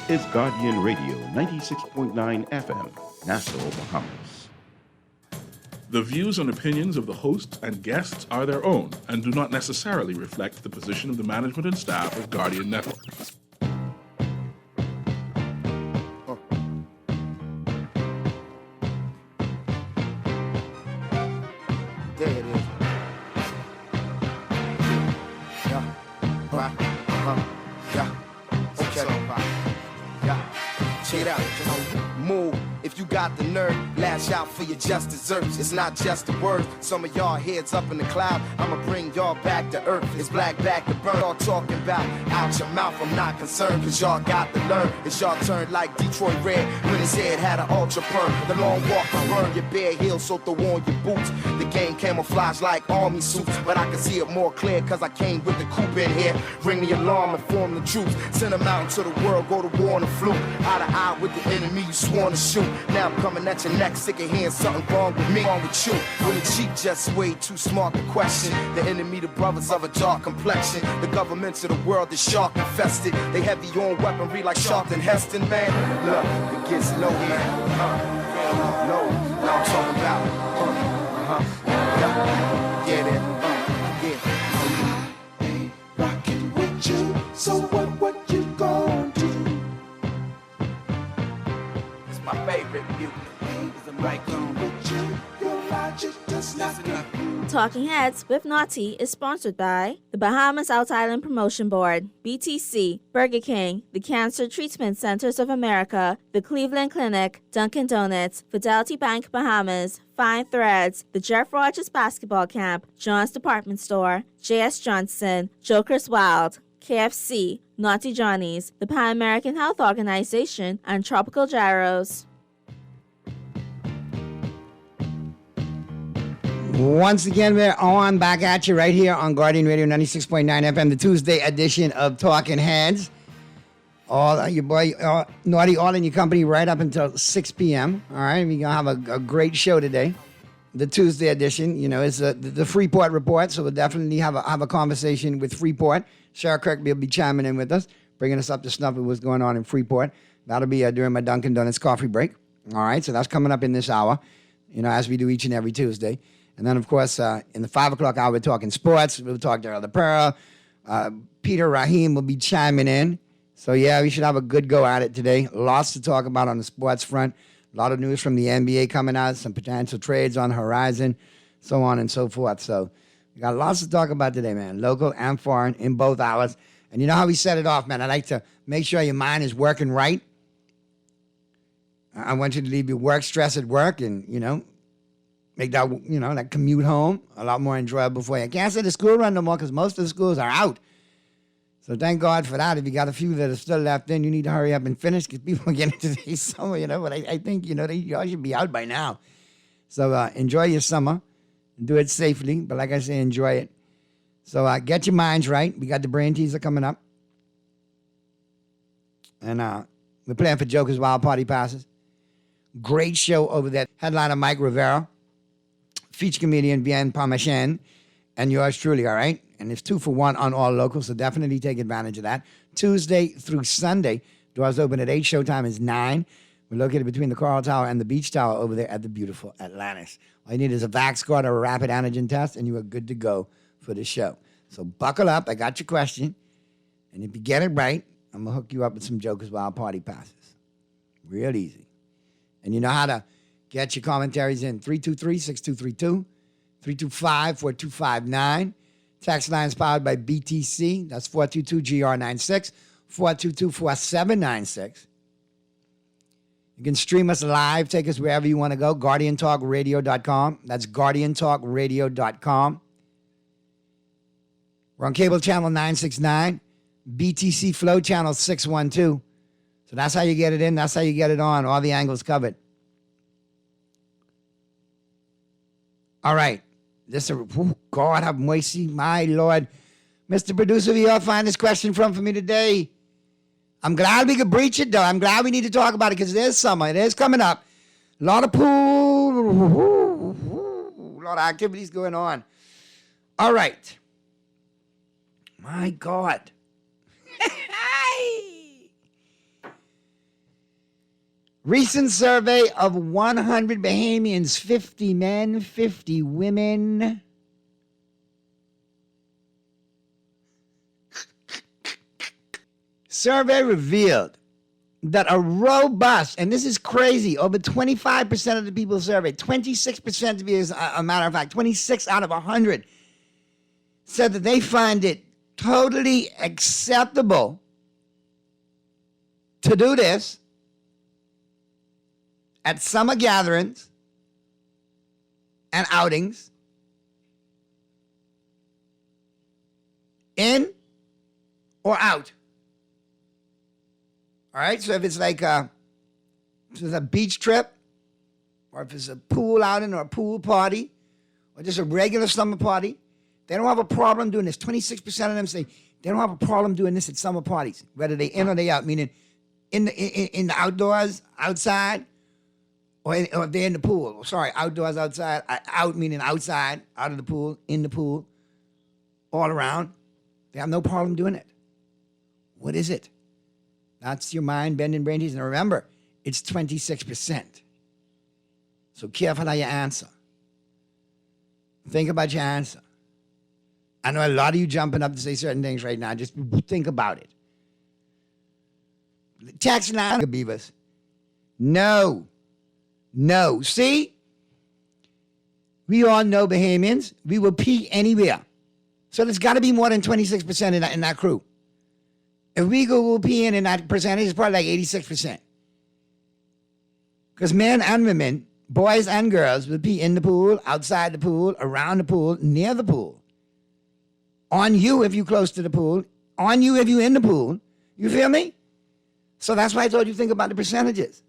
is Guardian Radio 96.9 FM, Nassau, Bahamas. The views and opinions of the hosts and guests are their own and do not necessarily reflect the position of the management and staff of Guardian Network. There it is. Yeah. Right. Yeah. Okay. Yeah. Check it out. Move. If you got the nerve, lash out for your just desserts. It's not just a word. Some of y'all heads up in the cloud. I'ma bring y'all back to earth. It's black back to burn. Y'all talking about out your mouth. I'm not concerned, cause y'all got the nerve. It's y'all turn like Detroit Red when his head had an ultra perm. The long walk to burn your bare heels, so throw on your boots. The game camouflage like army suits, but I can see it more clear cause I came with the coupe in here. Ring the alarm and form the troops. Send them out into the world, go to war on the fluke. Eye to eye with the enemy you sworn to shoot. Now I'm coming at your neck, sick of hearing something wrong with me, wrong with you. When the cheap just way too smart to question. The enemy, the brothers of a dark complexion. The governments of the world is shark infested. They heavy on weaponry like Sharpton Heston, man. Look, it gets low here. No, now I'm talking about. Yeah, that. I ain't rocking with you, so what you gon' do? It's my favorite music. Talking Heads with Naughty is sponsored by the Bahamas Out Island Promotion Board, BTC, Burger King, the Cancer Treatment Centers of America, the Cleveland Clinic, Dunkin' Donuts, Fidelity Bank Bahamas, Fine Threads, the Jeff Rogers Basketball Camp, John's Department Store, J.S. Johnson, Joker's Wild, KFC, Naughty Johnny's, the Pan American Health Organization, and Tropical Gyros. Once again, we're on back at you right here on Guardian Radio 96.9 FM, the Tuesday edition of Talking Heads. All your boy, Naughty, all in your company right up until 6 p.m. All right, we're going to have a great show today. The Tuesday edition, you know, is the Freeport Report, so we'll definitely have a conversation with Freeport. Sarah Kirkby will be chiming in with us, bringing us up to snuff with what's going on in Freeport. That'll be during my Dunkin' Donuts coffee break. All right, so that's coming up in this hour, you know, as we do each and every Tuesday. And then, of course, in the 5 o'clock hour, we're talking sports. We'll talk to Elder Pearl. Peter Rahim will be chiming in. So, yeah, we should have a good go at it today. Lots to talk about on the sports front. A lot of news from the NBA coming out, some potential trades on the horizon, so on and so forth. So we got lots to talk about today, man, local and foreign in both hours. And you know how we set it off, man? I like to make sure your mind is working right. I want you to leave your work stress at work and, you know, make that, you know, that commute home a lot more enjoyable for you. I can't say the school run no more because most of the schools are out. So thank God for that. If you got a few that are still left in, you need to hurry up and finish because people are getting into the summer, you know. But I think, you know, y'all should be out by now. So enjoy your summer. Do it safely. But like I say, enjoy it. So get your minds right. We got the brain teaser coming up. And we're playing for Joker's Wild Party Passes. Great show over there. Headliner Mike Rivera. Feature comedian Bien Parmesan. And yours truly, all right? And it's 2 for 1 on all locals, so definitely take advantage of that. Tuesday through Sunday, doors open at 8, showtime is 9. We're located between the Coral Tower and the Beach Tower over there at the beautiful Atlantis. All you need is a vax card or a rapid antigen test, and you are good to go for the show. So buckle up. I got your question. And if you get it right, I'm going to hook you up with some Joker's Wild Party Passes. Real easy. And you know how to get your commentaries in. 323-6232, 325-4259. Text line is powered by BTC. That's 422-GR96, 422-4796. You can stream us live. Take us wherever you want to go. GuardianTalkRadio.com. That's GuardianTalkRadio.com. We're on cable channel 969. BTC Flow channel 612. So that's how you get it in. That's how you get it on. All the angles covered. All right. God have mercy, my Lord. Mr. Producer, where y'all find this question from for me today? I'm glad we could breach it, though. I'm glad we need to talk about it because it is summer. It is coming up. A lot of pool. A lot of activities going on. All right. My God. Recent survey of 100 Bahamians, 50 men, 50 women. Survey revealed that a robust, and this is crazy, over 25% of the people surveyed, 26% to be a matter of fact, 26 out of 100 said that they find it totally acceptable to do this at summer gatherings and outings, in or out. All right, so if it's like a beach trip, or if it's a pool outing or a pool party, or just a regular summer party, they don't have a problem doing this. 26% of them say they don't have a problem doing this at summer parties, whether they in or they out, meaning in the outdoors, outside, or if they're in the pool. Sorry, outdoors, outside, out meaning outside, out of the pool, in the pool, all around. They have no problem doing it. What is it? That's your mind bending brain teasers. And remember, it's 26%. So careful how you answer. Think about your answer. I know a lot of you jumping up to say certain things right now. Just think about it. Text line, Beavers. No. See? We all know Bahamians. We will pee anywhere. So there's got to be more than 26% in that crew. If we go pee in that percentage, it's probably like 86%. Because men and women, boys and girls, will pee in the pool, outside the pool, around the pool, near the pool. On you if you're close to the pool. On you if you're in the pool. You feel me? So that's why I told you think about the percentages.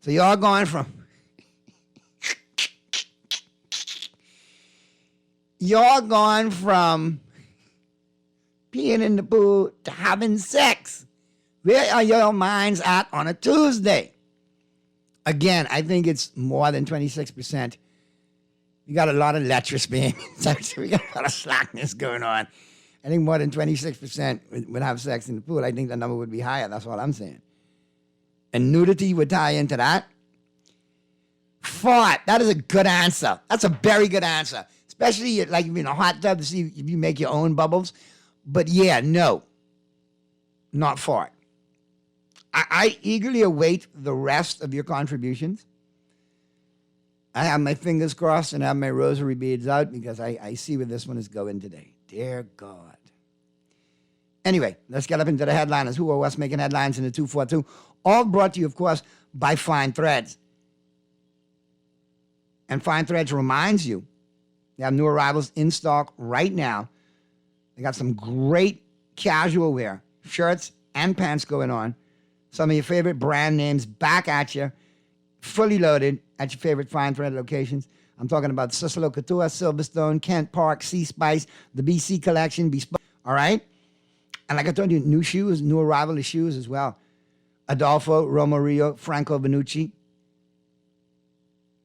So y'all going from peeing in the pool to having sex. Where are your minds at on a Tuesday? Again, I think it's more than 26%. We got a lot of lecherous being. We got a lot of slackness going on. I think more than 26% would have sex in the pool. I think the number would be higher. That's what I'm saying. And nudity would tie into that. Fart. That is a good answer. That's a very good answer. Especially like in a hot tub to see if you make your own bubbles. But yeah, no. Not fart. I eagerly await the rest of your contributions. I have my fingers crossed and I have my rosary beads out because I see where this one is going today. Dear God. Anyway, let's get up into the headliners. Who are what's making headlines in the 242? All brought to you, of course, by Fine Threads. And Fine Threads reminds you, they have new arrivals in stock right now. They got some great casual wear, shirts and pants going on. Some of your favorite brand names back at you, fully loaded at your favorite Fine Thread locations. I'm talking about Cicelo Couture, Silverstone, Kent Park, Sea Spice, the BC Collection, Bespoke. All right? And like I told you, new shoes, new arrival of shoes as well. Adolfo, Romario, Franco Benucci.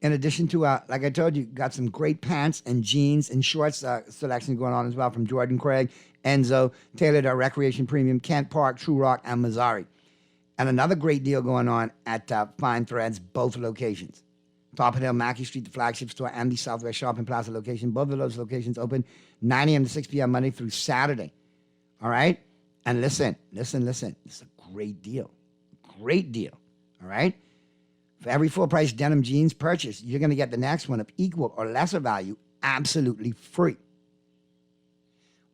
In addition to, like I told you, got some great pants and jeans and shorts selection going on as well from Jordan Craig, Enzo, tailored Recreation Premium, Kent Park, True Rock, and Mazzari. And another great deal going on at Fine Threads, both locations. Top of the Hill, Mackey Street, the flagship store, and the Southwest Shopping Plaza location. Both of those locations open 9 a.m. to 6 p.m. Monday through Saturday. All right? And listen. It's a great deal. Great deal. All right? For every full-price denim jeans purchase, you're going to get the next one of equal or lesser value absolutely free.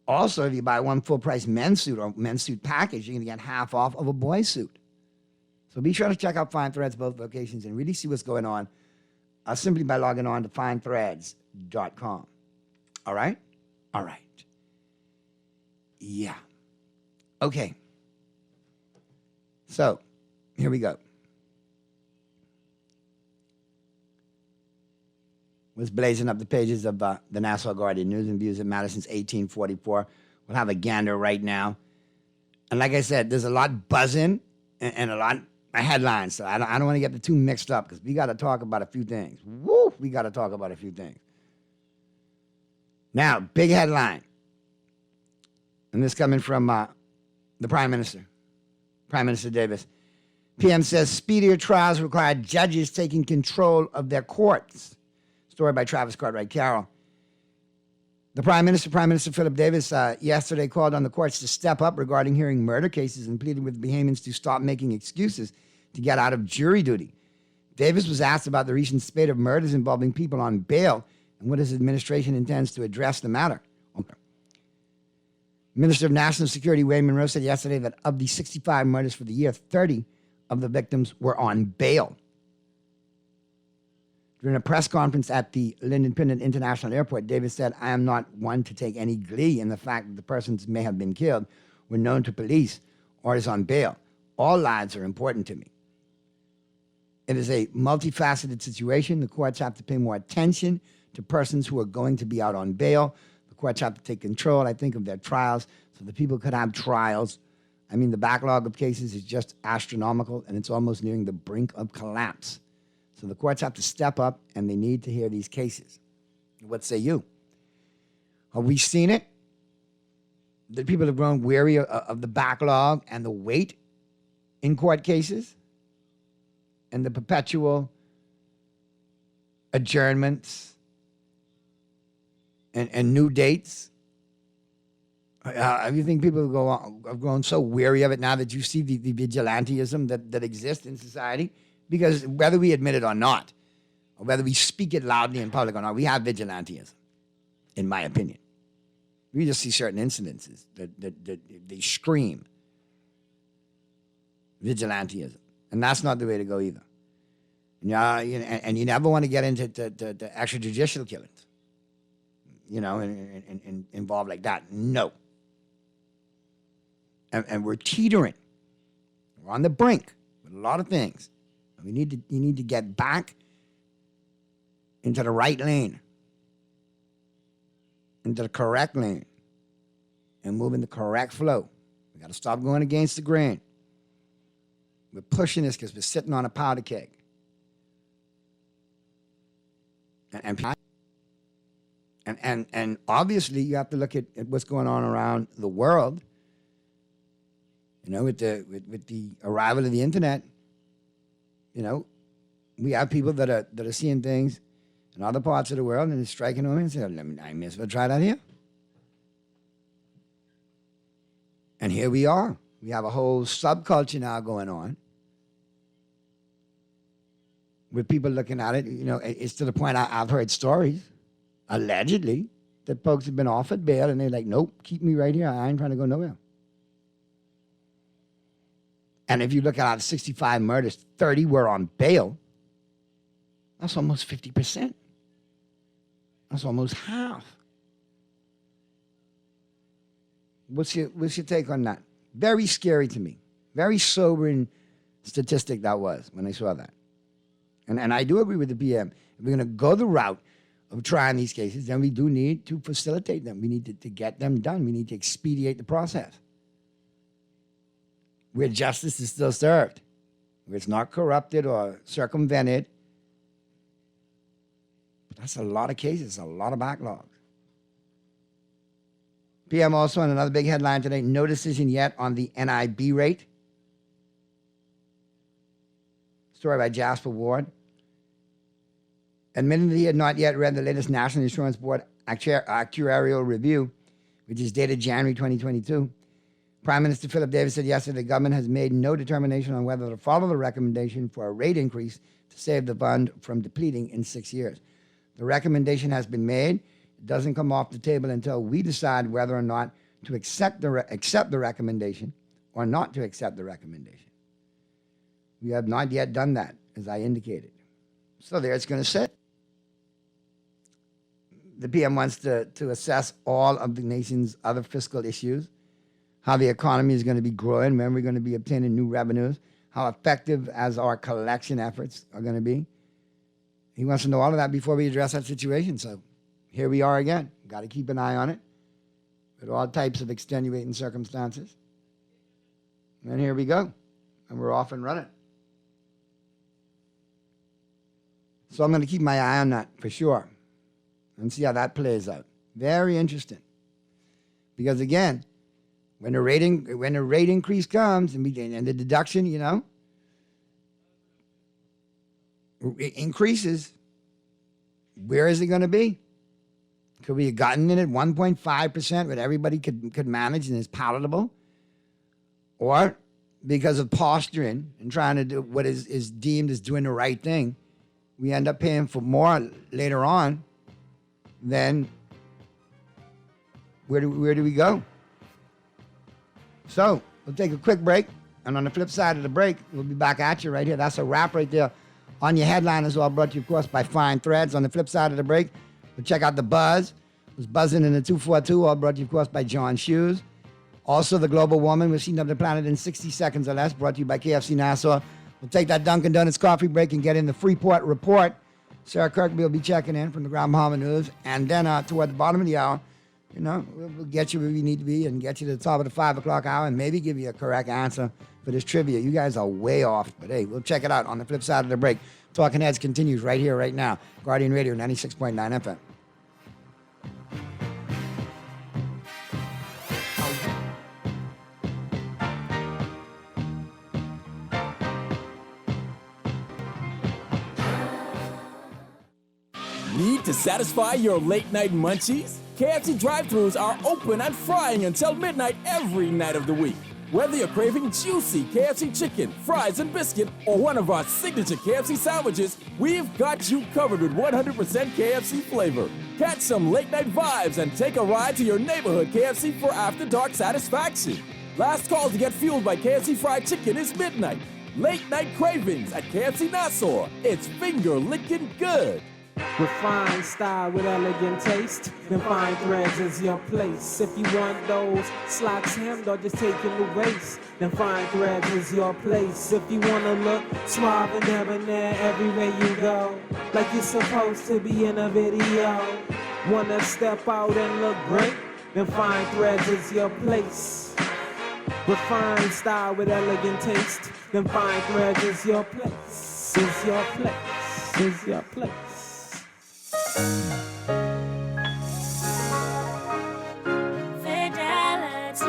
Also, if you buy one full-price men's suit or men's suit package, you're going to get half off of a boy's suit. So be sure to check out Fine Threads, both locations, and really see what's going on simply by logging on to finethreads.com. All right? All right. Yeah. Okay. So, here we go. Was blazing up the pages of the Nassau Guardian News and Views at Madison's 1844. We'll have a gander right now. And like I said, there's a lot buzzing and a lot of headlines. So I don't want to get the two mixed up because we got to talk about a few things. Woo! We got to talk about a few things. Now, big headline. And this coming from the Prime Minister Davis. PM says speedier trials require judges taking control of their courts. Story by Travis Cartwright Carroll. The Prime Minister Philip Davis, yesterday called on the courts to step up regarding hearing murder cases and pleaded with Bahamians to stop making excuses to get out of jury duty. Davis was asked about the recent spate of murders involving people on bail and what his administration intends to address the matter. Okay. Minister of National Security Wayne Monroe said yesterday that of the 65 murders for the year, 30 of the victims were on bail. During a press conference at the Lynden Pinnant International Airport, Davis said, I am not one to take any glee in the fact that the persons may have been killed were known to police or is on bail. All lives are important to me. It is a multifaceted situation. The courts have to pay more attention to persons who are going to be out on bail. The courts have to take control, I think, of their trials so that people could have trials. I mean, the backlog of cases is just astronomical, and it's almost nearing the brink of collapse. So the courts have to step up, and they need to hear these cases. What say you? Have we seen it? That people have grown weary of the backlog and the wait in court cases and the perpetual adjournments and new dates. You think people have grown so weary of it now that you see the vigilantism that exists in society? Because whether we admit it or not, or whether we speak it loudly in public or not, we have vigilantism, in my opinion. We just see certain incidences that they scream vigilantism. And that's not the way to go either. And you never want to get into the extrajudicial killings, and involved like that. No. And we're teetering. We're on the brink with a lot of things. You need to get back into the right lane, into the correct lane, and move in the correct flow. We got to stop going against the grain. We're pushing this because we're sitting on a powder keg. And obviously you have to look at what's going on around the world. With the arrival of the internet. We have people that are seeing things in other parts of the world and it's striking them and saying, I may as well try that here. And here we are. We have a whole subculture now going on with people looking at it. It's to the point I've heard stories, allegedly, that folks have been offered bail and they're like, nope, keep me right here. I ain't trying to go nowhere. And if you look at out of 65 murders, 30 were on bail. That's almost 50%. That's almost half. What's your take on that? Very scary to me. Very sobering statistic that was when I saw that. And I do agree with the PM. If we're going to go the route of trying these cases, then we do need to facilitate them. We need to get them done. We need to expedite the process. Where justice is still served, where it's not corrupted or circumvented. But that's a lot of cases, a lot of backlogs. PM also on another big headline today, no decision yet on the NIB rate. Story by Jasper Ward. Admitting that he had not yet read the latest National Insurance Board actuarial review, which is dated January 2022, Prime Minister Philip Davis said yesterday the government has made no determination on whether to follow the recommendation for a rate increase to save the fund from depleting in 6 years. The recommendation has been made. It doesn't come off the table until we decide whether or not to accept the recommendation or not to accept the recommendation. We have not yet done that, as I indicated. So there it's going to sit. The PM wants to assess all of the nation's other fiscal issues, how the economy is going to be growing, when we're going to be obtaining new revenues, how effective as our collection efforts are going to be. He wants to know all of that before we address that situation. So here we are again. Got to keep an eye on it with all types of extenuating circumstances. And here we go. And we're off and running. So I'm going to keep my eye on that for sure and see how that plays out. Very interesting. Because again, when the rate increase comes and the deduction, increases, where is it going to be? Could we have gotten in at 1.5% where everybody could manage and is palatable? Or because of posturing and trying to do what is deemed as doing the right thing, we end up paying for more later on, then where do we go? So we'll take a quick break. And on the flip side of the break, we'll be back at you right here. That's a wrap right there on your headline as well, brought to you, of course, by Fine Threads. On the flip side of the break, we'll check out The Buzz. It was buzzing in the 242, all brought to you, of course, by John Shoes. Also, The Global Woman, we've seen up the planet in 60 seconds or less, brought to you by KFC Nassau. We'll take that Dunkin' Donuts coffee break and get in the Freeport Report. Sarah Kirkby will be checking in from the Ground Bahama News. And then toward the bottom of the hour, we'll get you where we need to be and get you to the top of the 5 o'clock hour and maybe give you a correct answer for this trivia. You guys are way off, but hey, we'll check it out on the flip side of the break. Talking Heads continues right here, right now. Guardian Radio 96.9 FM. Need to satisfy your late night munchies? KFC drive-thrus are open and frying until midnight every night of the week. Whether you're craving juicy KFC chicken, fries, and biscuit, or one of our signature KFC sandwiches, we've got you covered with 100% KFC flavor. Catch some late night vibes and take a ride to your neighborhood KFC for after dark satisfaction. Last call to get fueled by KFC fried chicken is midnight. Late night cravings at KFC Nassau. It's finger licking good. Refined style with elegant taste, then Fine Threads is your place. If you want those slacks hemmed or just taking the waist, then Fine Threads is your place. If you wanna look suave and debonair everywhere you go, like you're supposed to be in a video, wanna step out and look great, then Fine Threads is your place. Refined style with elegant taste, then Fine Threads is your place. Is your place. Is your place. Fidelity,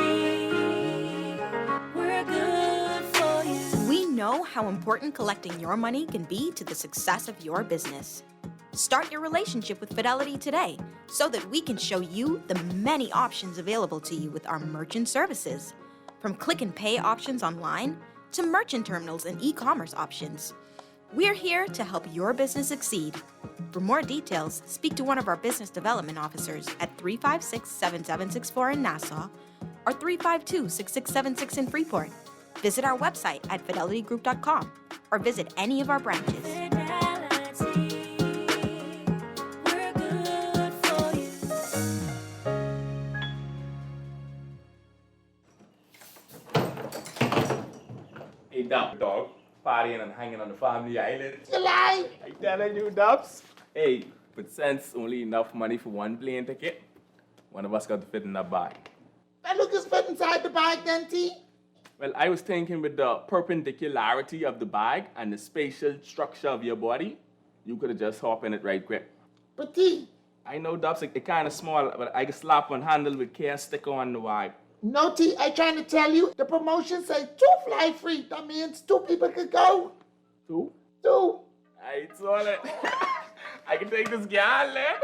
we're good for you. We know how important collecting your money can be to the success of your business. Start your relationship with Fidelity today so that we can show you the many options available to you with our merchant services. From click and pay options online to merchant terminals and e-commerce options. We're here to help your business succeed. For more details, speak to one of our business development officers at 356-7764 in Nassau or 352-6676 in Freeport. Visit our website at fidelitygroup.com or visit any of our branches. Fidelity, we're good for you. Hey, dog. Partying and hanging on the family island. You lie. I telling you, Dubs. Hey, but since only enough money for one plane ticket, one of us got to fit in that bag. That look is fit inside the bag then, T. Well, I was thinking with the perpendicularity of the bag and the spatial structure of your body, you could have just hopped in it right quick. But T. I know, Dubs, it kind of small, but I can slap one handle with care sticker on the bag. No, T, I trying to tell you, the promotion says 2 fly free. That means 2 people could go. 2? 2. I saw it. I can take this gal, man.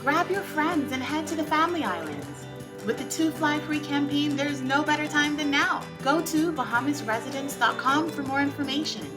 Grab your friends and head to the Family Islands. With the 2 Fly Free campaign, there's no better time than now. Go to BahamasResidence.com for more information.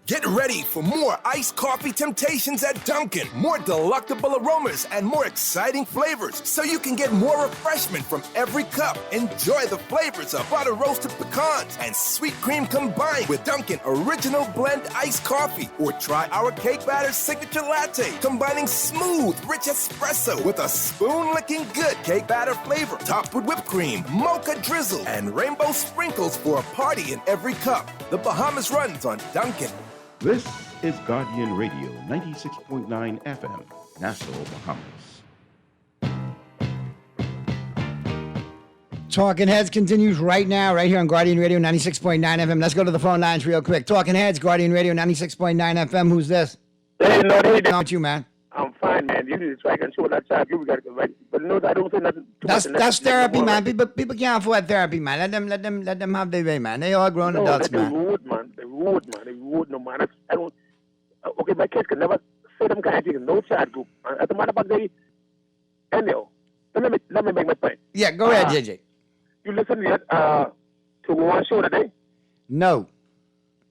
Get ready for more iced coffee temptations at Dunkin'. More delectable aromas and more exciting flavors, so you can get more refreshment from every cup. Enjoy the flavors of butter roasted pecans and sweet cream combined with Dunkin' Original Blend Iced Coffee. Or try our Cake Batter Signature Latte, combining smooth, rich espresso with a spoon-licking good cake batter flavor, topped with whipped cream, mocha drizzle, and rainbow sprinkles for a party in every cup. The Bahamas runs on Dunkin'. This is Guardian Radio 96.9 FM, Nassau, Bahamas. Talking Heads continues right now, right here on Guardian Radio 96.9 FM. Let's go to the phone lines real quick. Talking Heads, Guardian Radio 96.9 FM. Who's this? Hey, Lord, hey, Not you, man. I'm fine, man. and you need to try and show that child you got to right. But no, I don't say nothing too That's much. that's therapy, man. People can't afford therapy, man. Let them have their way, man. They all grown adults, man. They rude, no man. I don't. Okay, my kids can never say them kind of things. No child group. As a matter of fact, they. Anyhow, let me make my point. Yeah, go ahead, JJ. You listen to one show today? No,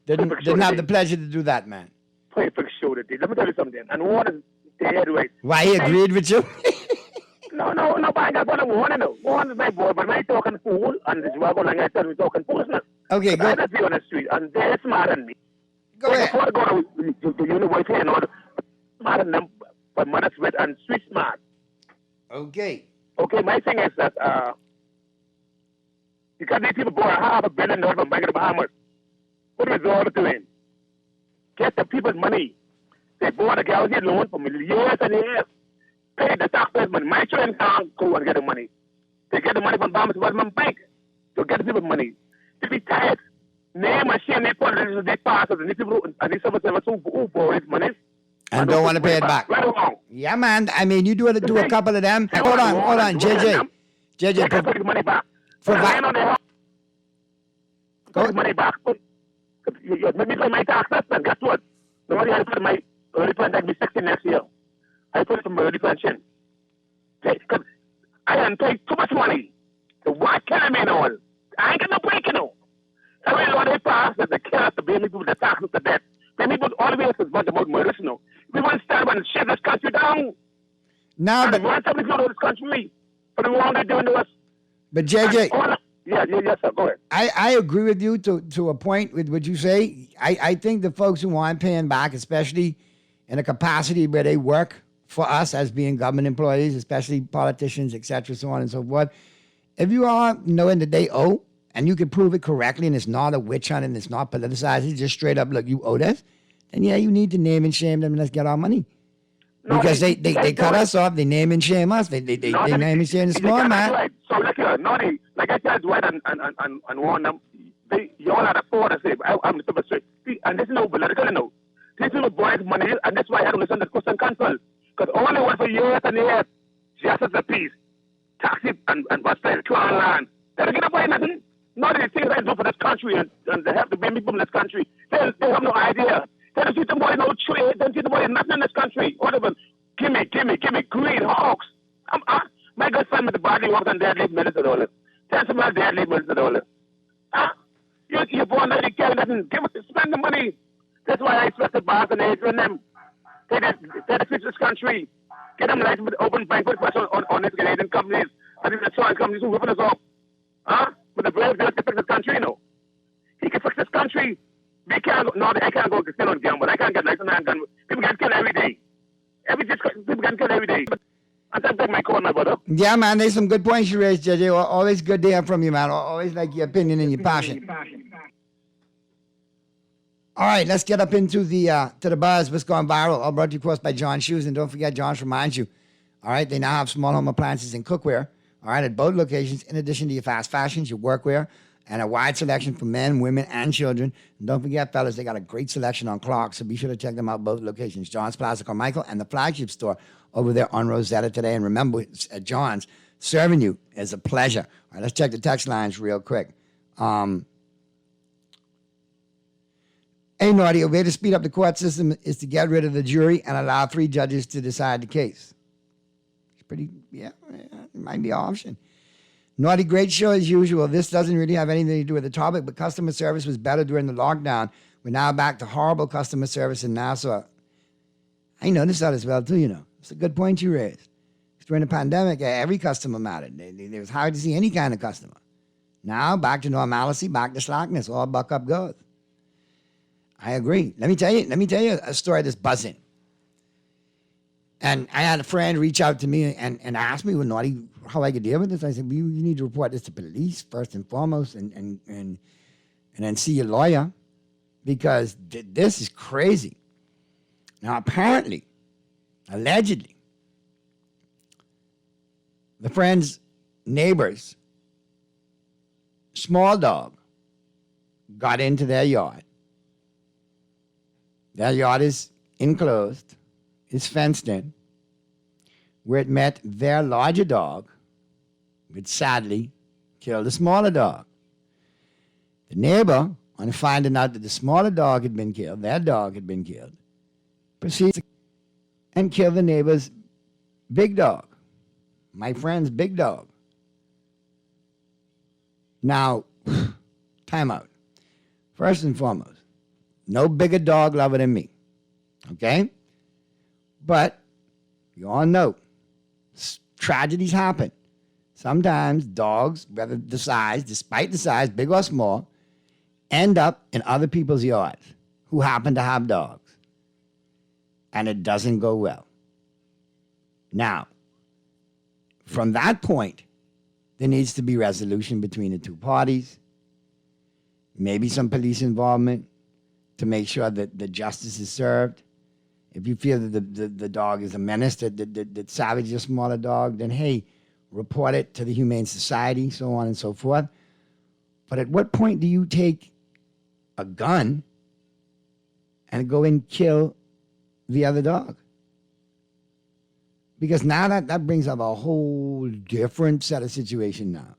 didn't have the pleasure to do that, man. Perfect show today. Let me tell you something. And one is dead right. Why he agreed with you? No, but I got one no. One is my boy, but I talking fool, and this is why I tell me talking foolishness. Okay, go. I just be on the street, and they're smarter than me. Go ahead. Before I go to the university and all, smarter than them, but mother sweat and street smart. Okay. Okay, my thing is that because these people borrow $500 million from Bank of the Bahamas, what is all doing? Get the people's money. They borrow the guaranteed loan for years and years. Pay the taxpayers money. My children can't go and get the money. They get the money from Bahamas Development Bank to get the people's money. To be tired, name and shame they politicians, they pass us, and these people, and these civil servants who borrow his money. And don't want to pay it back. Right or wrong? Yeah, man. I mean, you do a couple of them. Hold on, JJ. JJ, put the money back. Go. Put the money back. Let me pay my taxes, and guess what? Nobody has put my early pension. I'll be 60 next year. I put it from my early pension. Because I am paying too much money. So why can't I make all? I ain't got no break, you know. Every law they pass that they can't pay me people the taxes to death. Pay me put all the way is bunch about murders, you know. We want to stand up and shut this country down. No, and but we want somebody to go to this country for the wrong they're doing to us. But JJ, yes, sir. Go ahead. I agree with you to a point with what you say. I think the folks who aren't paying back, especially in a capacity where they work for us as being government employees, especially politicians, etc., so on and so forth. If you are knowing that they owe, and you can prove it correctly, and it's not a witch hunt and it's not politicized, it's just straight up, look, you owe this, then yeah, you need to name and shame them and let's get our money. Because they cut us off, they name and shame us, they name and shame the small man. Right. So look here, Naughty, like I said, Dwight and warn them, you all had a forward and say, I'm the super straight. See, and this is no political, you know. This is no boys' money, and that's why I had to listen to the question council. Because all they want for years and years, justice and peace, taxi and prosperity, crown land. They don't get up by nothing. None of the things I do for this country, and they have to bring people in this country. They have no idea. They don't see the boy no trade. They don't see the boy nothing in this country. What of them? Give me, green hawks. My good friend with the body walks on dead late minutes at all. Tell somebody dead late minutes at all. You're born there, you can't nothing. Spend the money. That's why I expect the bars and Adrian them. They fix this country. Get them license with open banquet question on these Canadian companies. And these insurance companies who whipping us off. But the brave guys can fix this country, you know. He can fix this country. I can't go to still on gun, but I can't get license on gun. People get killed every day. People get killed every day. I think take my call, my brother. Yeah, man, there's some good points you raised, JJ. Always good to hear from you, man. Always like your opinion and your passion. All right, let's get up into the to the buzz. What's going viral? All brought to you, of course, by John Shoes. And don't forget, John reminds you, all right, they now have small home appliances and cookware, all right, at both locations, in addition to your fast fashions, your workwear, and a wide selection for men, women, and children. And don't forget, fellas, they got a great selection on clocks, so be sure to check them out both locations, John's Plaza Carmichael and the flagship store over there on Rosetta today. And remember, at John's, serving you is a pleasure. All right, let's check the text lines real quick. Hey, Naughty, a way to speed up the court system is to get rid of the jury and allow 3 judges to decide the case. It's pretty, it might be an option. Naughty, great show as usual. This doesn't really have anything to do with the topic, but customer service was better during the lockdown. We're now back to horrible customer service in Nassau. I noticed that as well, too, you know. It's a good point you raised. During the pandemic, every customer mattered. It was hard to see any kind of customer. Now, back to normalcy, back to slackness. All buck up goes. I agree. Let me tell you a story that's buzzing. And I had a friend reach out to me and ask me, well, Naughty, how I could deal with this. I said, well, you need to report this to police first and foremost and then see your lawyer because this is crazy. Now, apparently, allegedly, the friend's neighbor's small dog got into their yard. Their yard is enclosed, is fenced in, where it met their larger dog, which sadly killed the smaller dog. The neighbor, on finding out that the smaller dog had been killed, their dog had been killed, proceeds and kill the neighbor's big dog, my friend's big dog. Now, time out. First and foremost, no bigger dog lover than me, okay? But you all know, tragedies happen. Sometimes dogs, whether the size, despite the size, big or small, end up in other people's yards who happen to have dogs. And it doesn't go well. Now, from that point, there needs to be resolution between the two parties, maybe some police involvement to make sure that the justice is served. If you feel that the dog is a menace that savages a smaller dog, then hey, report it to the Humane Society, so on and so forth. But at what point do you take a gun and go and kill the other dog? Because now that brings up a whole different set of situation now.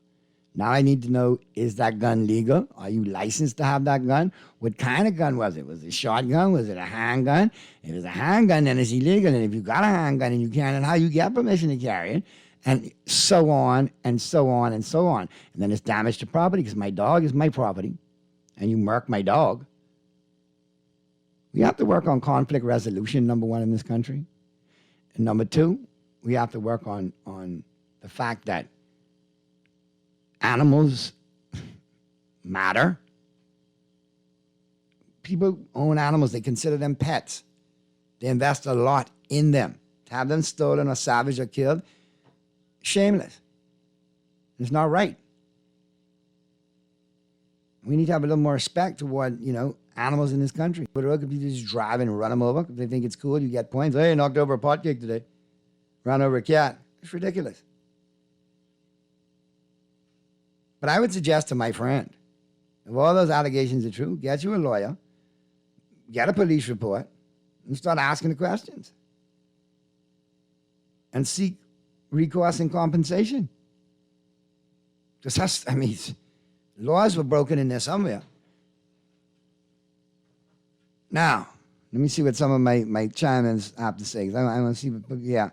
Now I need to know, is that gun legal? Are you licensed to have that gun? What kind of gun was it? Was it a shotgun? Was it a handgun? If it's a handgun, then it's illegal. And if you got a handgun and you can't, and how you get permission to carry it, and so on and so on and so on. And then it's damage to property because my dog is my property, and you murk my dog. We have to work on conflict resolution, number one, in this country. And number two, we have to work on the fact that animals matter. People own animals. They consider them pets. They invest a lot in them. To have them stolen or savaged or killed, shameless. It's not right. We need to have a little more respect toward, animals in this country. But if you just drive and run them over, if they think it's cool, you get points. Hey, knocked over a pot cake today. Ran over a cat. It's ridiculous. But I would suggest to my friend, if all those allegations are true, get you a lawyer, get a police report, and start asking the questions. And seek recourse and compensation. Just laws were broken in there somewhere. Now, let me see what some of my chime-ins have to say. I want to see, yeah.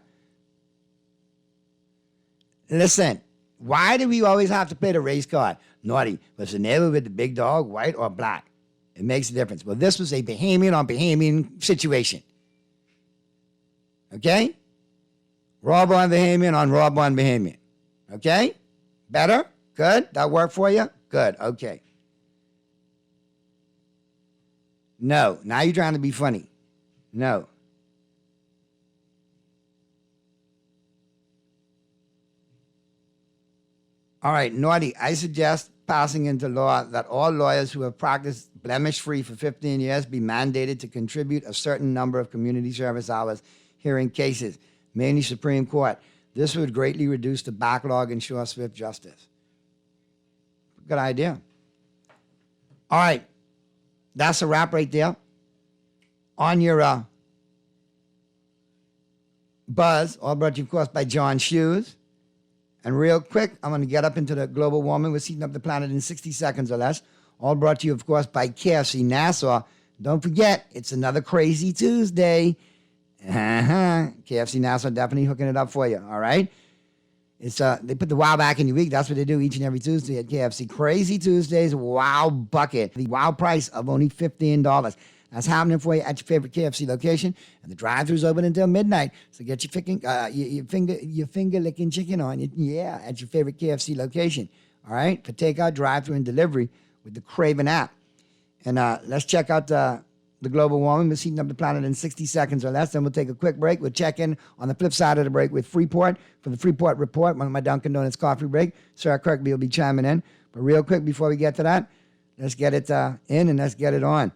Listen, why do we always have to play the race card? Naughty, was the neighbor with the big dog white or black? It makes a difference. Well, this was a Bahamian on Bahamian situation. Okay? Rob on Bahamian on Rob on Bahamian. Okay? Better? Good? That worked for you? Good. Okay. No. Now you're trying to be funny. No. All right, Naughty, I suggest passing into law that all lawyers who have practiced blemish-free for 15 years be mandated to contribute a certain number of community service hours hearing cases, mainly Supreme Court. This would greatly reduce the backlog and ensure swift justice. Good idea. All right, that's a wrap right there. On your buzz, all brought to you, of course, by John Shoes. And real quick, I'm going to get up into the global warming. We're heating up the planet in 60 seconds or less. All brought to you, of course, by KFC Nassau. Don't forget, it's another crazy Tuesday. KFC Nassau definitely hooking it up for you, all right? It's they put the wow back in your week. That's what they do each and every Tuesday at KFC. Crazy Tuesdays, wow bucket. The wow price of only $15. That's happening for you at your favorite KFC location. And the drive-thru's open until midnight. So get your finger-licking chicken on. Yeah, at your favorite KFC location. All right? For takeout, drive-thru, and delivery with the Craven app. And let's check out the global warming. We're heating up the planet in 60 seconds or less. Then we'll take a quick break. We'll check in on the flip side of the break with Freeport for the Freeport Report, one of my Dunkin' Donuts coffee break. Sarah Kirkby will be chiming in. But real quick, before we get to that, let's get it in and let's get it on.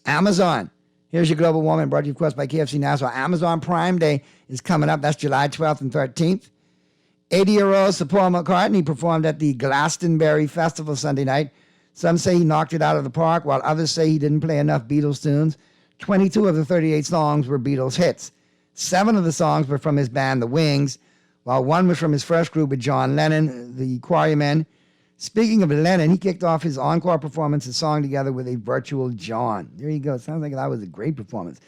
Amazon. Here's your global warming brought to you, of course, by KFC Nassau. Amazon Prime Day is coming up. That's July 12th and 13th. 80-year-old Sir Paul McCartney performed at the Glastonbury Festival Sunday night. Some say he knocked it out of the park, while others say he didn't play enough Beatles tunes. 22 of the 38 songs were Beatles hits. 7 of the songs were from his band, The Wings, while 1 was from his first group with John Lennon, the Quarrymen. Speaking of Lennon, he kicked off his encore performance and song together with a virtual John. There you go. Sounds like that was a great performance.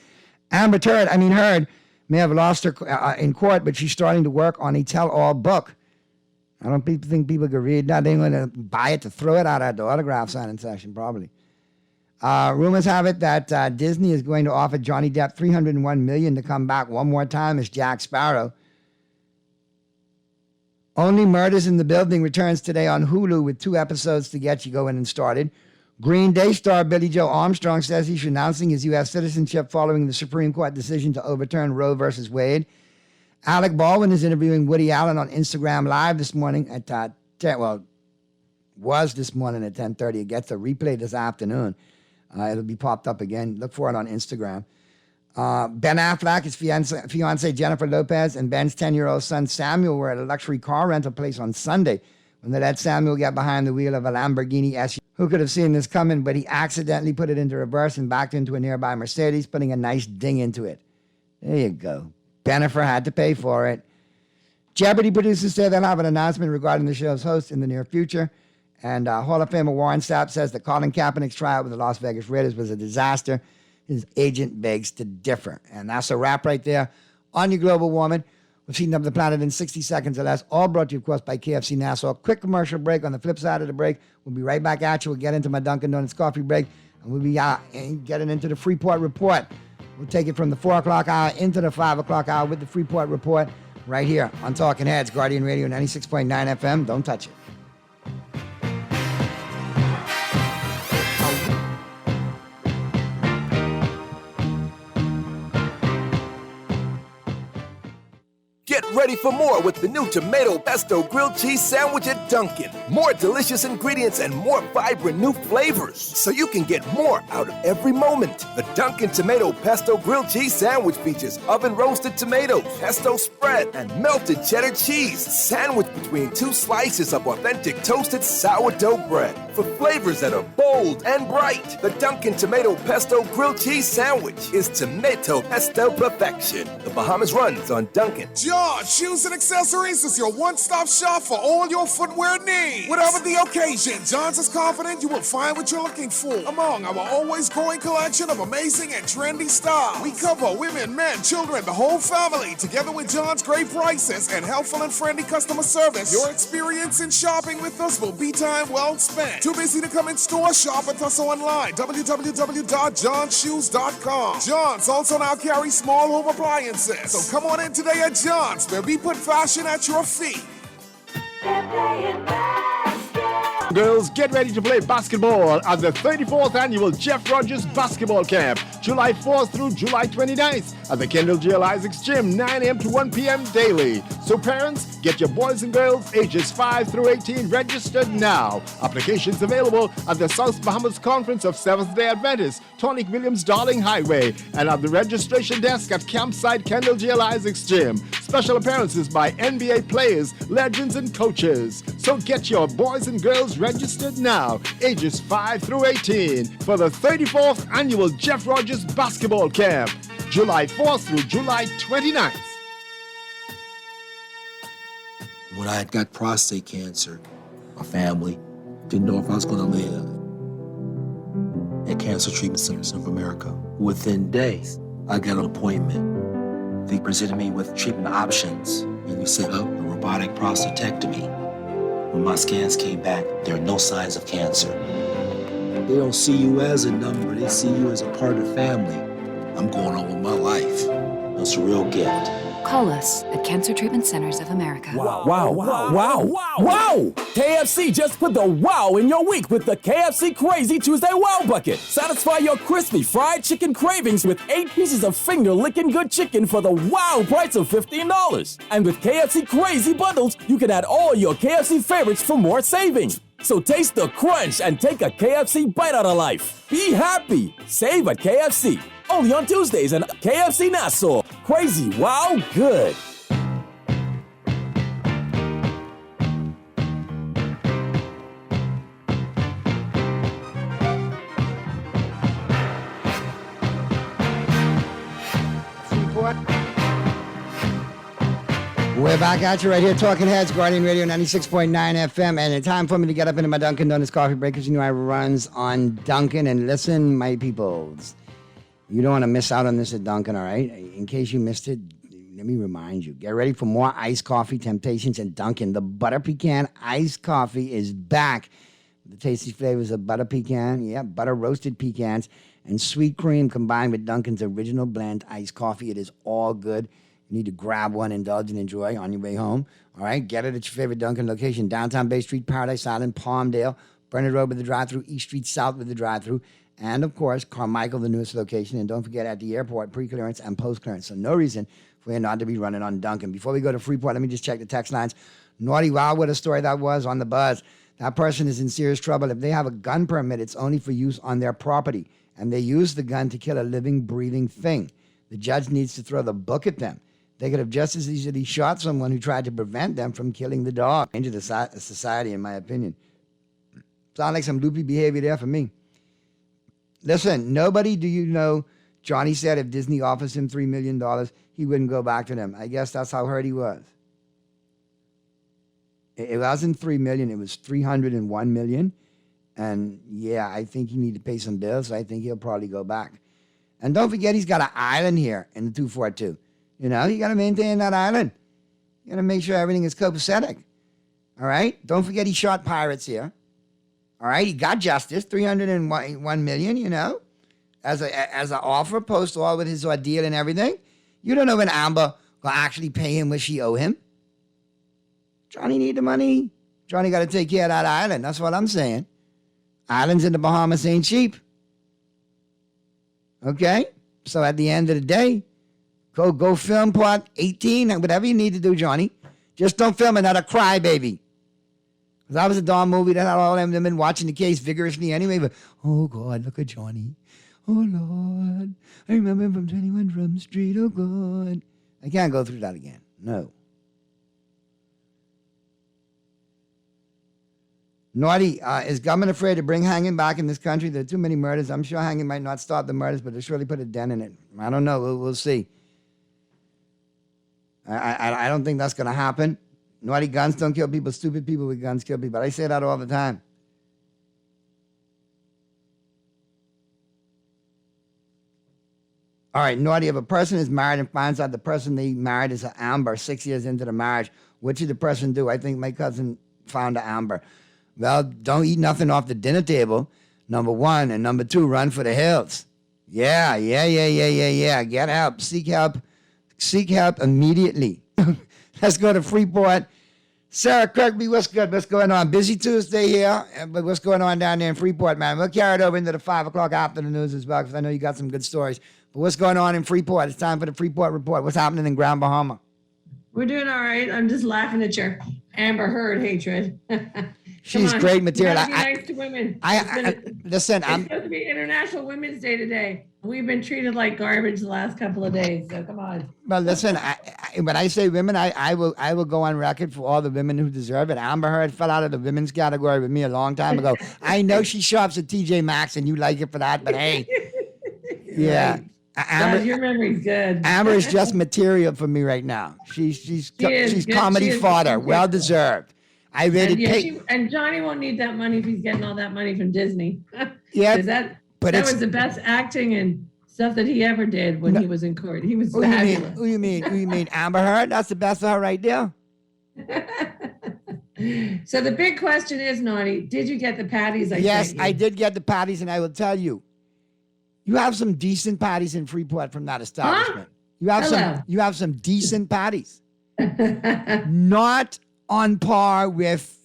Amber Heard may have lost her in court, but she's starting to work on a tell-all book. I don't think people could read that. They're going to buy it to throw it out at the autograph signing session, probably. Rumors have it that Disney is going to offer Johnny Depp $301 million to come back one more time as Jack Sparrow. Only Murders in the Building returns today on Hulu with 2 episodes to get you going and started. Green Day star Billy Joe Armstrong says he's renouncing his U.S. citizenship following the Supreme Court decision to overturn Roe versus Wade. Alec Baldwin is interviewing Woody Allen on Instagram Live this morning at was this morning at 10:30. It gets a replay this afternoon. It'll be popped up again. Look for it on Instagram. Ben Affleck, his fiancée Jennifer Lopez, and Ben's 10-year-old son Samuel were at a luxury car rental place on Sunday when they let Samuel get behind the wheel of a Lamborghini SUV. Who could have seen this coming? But he accidentally put it into reverse and backed into a nearby Mercedes, putting a nice ding into it. There you go. Bennifer had to pay for it. Jeopardy producers say they'll have an announcement regarding the show's host in the near future. And Hall of Famer Warren Sapp says that Colin Kaepernick's tryout with the Las Vegas Raiders was a disaster. His agent begs to differ. And that's a wrap right there on your Global Warming. We've heating up the planet in 60 seconds or less. All brought to you, of course, by KFC Nassau. Quick commercial break. On the flip side of the break, we'll be right back at you. We'll get into my Dunkin' Donuts coffee break. And we'll be getting into the Freeport Report. We'll take it from the 4 o'clock hour into the 5 o'clock hour with the Freeport Report right here on Talking Heads, Guardian Radio 96.9 FM. Don't touch it. Get ready for more with the new Tomato Pesto Grilled Cheese Sandwich at Dunkin'. More delicious ingredients and more vibrant new flavors, so you can get more out of every moment. The Dunkin' Tomato Pesto Grilled Cheese Sandwich features oven-roasted tomatoes, pesto spread, and melted cheddar cheese, sandwiched between 2 slices of authentic toasted sourdough bread. For flavors that are bold and bright, the Dunkin' Tomato Pesto Grilled Cheese Sandwich is tomato pesto perfection. The Bahamas runs on Dunkin'. John Shoes and Accessories is your one-stop shop for all your footwear needs. Whatever the occasion, John's is confident you will find what you're looking for among our always growing collection of amazing and trendy styles. We cover women, men, children, the whole family. Together with John's great prices and helpful and friendly customer service, your experience in shopping with us will be time well spent. Too busy to come in store? Shop with us online. www.johnshoes.com. John's also now carries small home appliances. So come on in today at John's, where we put fashion at your feet. Girls, get ready to play basketball at the 34th Annual Jeff Rogers Basketball Camp, July 4th through July 29th at the Kendall J. Isaacs Gym, 9 a.m. to 1 p.m. daily. So parents, get your boys and girls ages 5 through 18 registered now. Applications available at the South Bahamas Conference of Seventh-day Adventists, Tonic Williams Darling Highway, and at the registration desk at Campsite Kendall J. Isaacs Gym. Special appearances by NBA players, legends, and coaches. So get your boys and girls registered now, ages 5 through 18, for the 34th Annual Jeff Rogers Basketball Camp, July 4th through July 29th. When I had got prostate cancer, my family didn't know if I was going to live. At Cancer Treatment Centers of America, within days, I got an appointment. They presented me with treatment options, and we set up a robotic prostatectomy. When my scans came back, there are no signs of cancer. They don't see you as a number, they see you as a part of the family. I'm going on with my life. That's a real gift. Call us at Cancer Treatment Centers of America. Wow! KFC just put the wow in your week with the KFC Crazy Tuesday Wow Bucket. Satisfy your crispy fried chicken cravings with 8 pieces of finger-licking good chicken for the wow price of $15. And with KFC Crazy Bundles, you can add all your KFC favorites for more savings. So taste the crunch and take a KFC bite out of life. Be happy. Save at KFC. Only on Tuesdays and KFC Nassau. Crazy wow good. Freeport. We're back at you right here, Talking Heads, Guardian Radio 96.9 FM, and it's time for me to get up into my Dunkin' Donuts coffee break, because you know I runs on Dunkin'. And listen, my peoples, you don't want to miss out on this at Dunkin', all right? In case you missed it, let me remind you, get ready for more iced coffee temptations at Dunkin'. The butter pecan iced coffee is back. The tasty flavors of butter pecan, butter roasted pecans, and sweet cream combined with Dunkin's original blend iced coffee. It is all good. You need to grab one, indulge, and enjoy on your way home. All right, get it at your favorite Dunkin' location. Downtown Bay Street, Paradise Island, Palmdale, Burnett Road with the drive-thru, East Street South with the drive-thru, and, of course, Carmichael, the newest location. And don't forget, at the airport, pre-clearance and post-clearance. So no reason for you not to be running on Dunkin'. Before we go to Freeport, let me just check the text lines. Naughty, wow, what a story that was on the buzz. That person is in serious trouble. If they have a gun permit, it's only for use on their property, and they use the gun to kill a living, breathing thing. The judge needs to throw the book at them. They could have just as easily shot someone who tried to prevent them from killing the dog. Into the society, in my opinion. Sound like some loopy behavior there for me. Listen, nobody do you know, Johnny said if Disney offers him $3 million, he wouldn't go back to them. I guess that's how hurt he was. It wasn't $3 million, it was $301 million. And yeah, I think you need to pay some bills, so I think he'll probably go back. And don't forget, he's got an island here in the 242. You know, you got to maintain that island. You got to make sure everything is copacetic. All right? Don't forget he shot pirates here. All right? He got justice, $301 million, you know, as an offer, post all with his ordeal and everything. You don't know when Amber will actually pay him what she owe him. Johnny need the money. Johnny got to take care of that island. That's what I'm saying. Islands in the Bahamas ain't cheap. Okay? So at the end of the day, Go film part 18, whatever you need to do, Johnny. Just don't film another crybaby. Because that was a darn movie that had all of them been watching the case vigorously anyway. But, oh, God, look at Johnny. Oh, Lord. I remember him from 21 Drum Street. Oh, God. I can't go through that again. No. Naughty, is government afraid to bring hanging back in this country? There are too many murders. I'm sure hanging might not stop the murders, but it'll surely put a dent in it. I don't know. We'll see. I don't think that's going to happen. Naughty, guns don't kill people. Stupid people with guns kill people. I say that all the time. All right, Naughty, if a person is married and finds out the person they married is an Amber 6 years into the marriage, what should the person do? I think my cousin found an Amber. Well, don't eat nothing off the dinner table, number one. And number two, run for the hills. Yeah. Get help. Seek help. Seek help immediately. Let's go to Freeport. Sarah Kirkby, what's good? What's going on? Busy Tuesday here, but what's going on down there in Freeport, man? We'll carry it over into the 5 o'clock after the news as well, because I know you got some good stories. But what's going on in Freeport? It's time for the Freeport Report. What's happening in Grand Bahama? We're doing all right. I'm just laughing at your Amber Heard hatred. She's great material. You gotta be nice to women. Listen, it's supposed to be International Women's Day today. We've been treated like garbage the last couple of days. So come on. Well, listen. When I say women, I will go on record for all the women who deserve it. Amber Heard fell out of the women's category with me a long time ago. I know she shops at TJ Maxx, and you like it for that. But hey, yeah. Right. Amber, your memory's good. Amber is just material for me right now. She's comedy fodder, well deserved. I rated and Johnny won't need that money if he's getting all that money from Disney. Yeah, that was the best acting and stuff that he ever did when he was in court. He was fabulous. Who you mean? Amber Heard? That's the best of her right there. So the big question is, Naughty, did you get the patties? Yes, I did get the patties, and I will tell you, you have some decent patties in Freeport from that establishment. Huh? You have some decent patties. Not on par with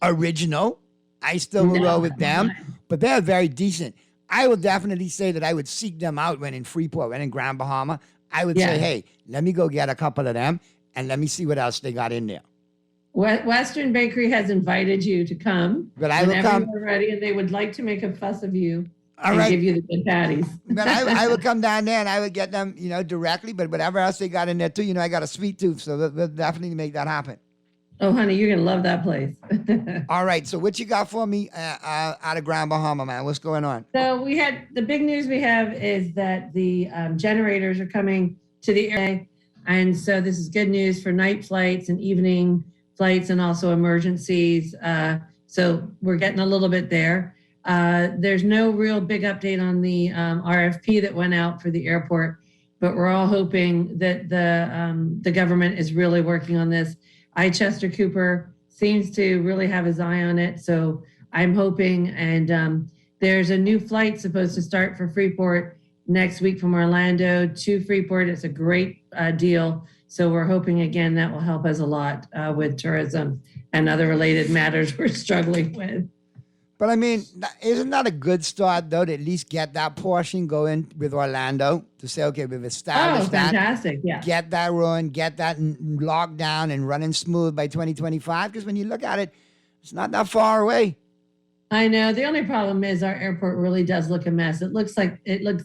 original. I still will roll with them, but they're very decent. I will definitely say that I would seek them out when in Freeport, when in Grand Bahama. I would say, hey, let me go get a couple of them and let me see what else they got in there. Western Bakery has invited you to come. But I will come. We're ready, and they would like to make a fuss of you. And give you the good patties. But I would come down there and I would get them, directly. But whatever else they got in there too, I got a sweet tooth, so we'll definitely make that happen. Oh, honey, you're gonna love that place. All right, so what you got for me out of Grand Bahama, man? What's going on? So the big news we have is that the generators are coming to the area. And so this is good news for night flights and evening flights and also emergencies. So we're getting a little bit there. There's no real big update on the RFP that went out for the airport, but we're all hoping that the government is really working on this. Chester Cooper seems to really have his eye on it. So I'm hoping, and there's a new flight supposed to start for Freeport next week from Orlando to Freeport. It's a great deal. So we're hoping, again, that will help us a lot with tourism and other related matters we're struggling with. But I mean, isn't that a good start, though, to at least get that portion going with Orlando to say, okay, we've established that. Fantastic, yeah. Get that rolling, get that locked down and running smooth by 2025. Because when you look at it, it's not that far away. I know. The only problem is our airport really does look a mess. It looks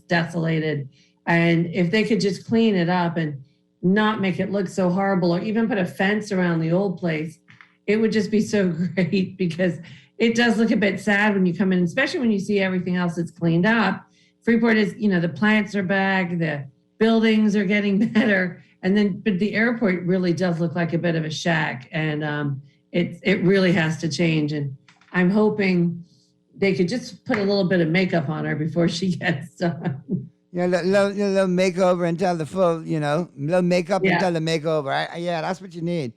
desolated. And if they could just clean it up and not make it look so horrible, or even put a fence around the old place, it would just be so great, because it does look a bit sad when you come in, especially when you see everything else that's cleaned up. Freeport is, the plants are back, the buildings are getting better. But the airport really does look like a bit of a shack. And it really has to change. And I'm hoping they could just put a little bit of makeup on her before she gets done. Yeah, little makeover until the full, little makeup until the makeover. Yeah, that's what you need.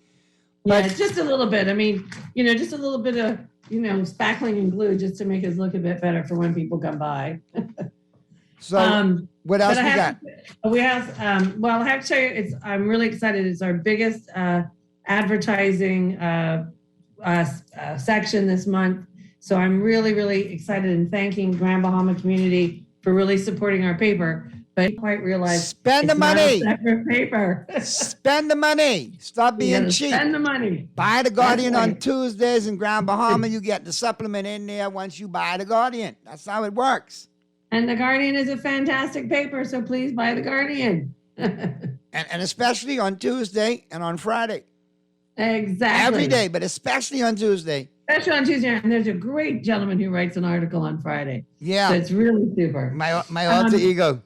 But just a little bit. I mean, just a little bit of, spackling and glue just to make us look a bit better for when people come by. So what else we got? We have, I have to tell you, I'm really excited. It's our biggest advertising section this month. So I'm really, really excited and thanking Grand Bahama community for really supporting our paper. But I quite realize spend the money. Separate paper. Spend the money. Stop being cheap. Spend the money. Buy the Guardian on Tuesdays in Grand Bahama. You get the supplement in there once you buy the Guardian. That's how it works. And the Guardian is a fantastic paper, so please buy the Guardian. and especially on Tuesday and on Friday. Exactly. Every day, but especially on Tuesday. Especially on Tuesday. And there's a great gentleman who writes an article on Friday. Yeah. So it's really super. My alter ego.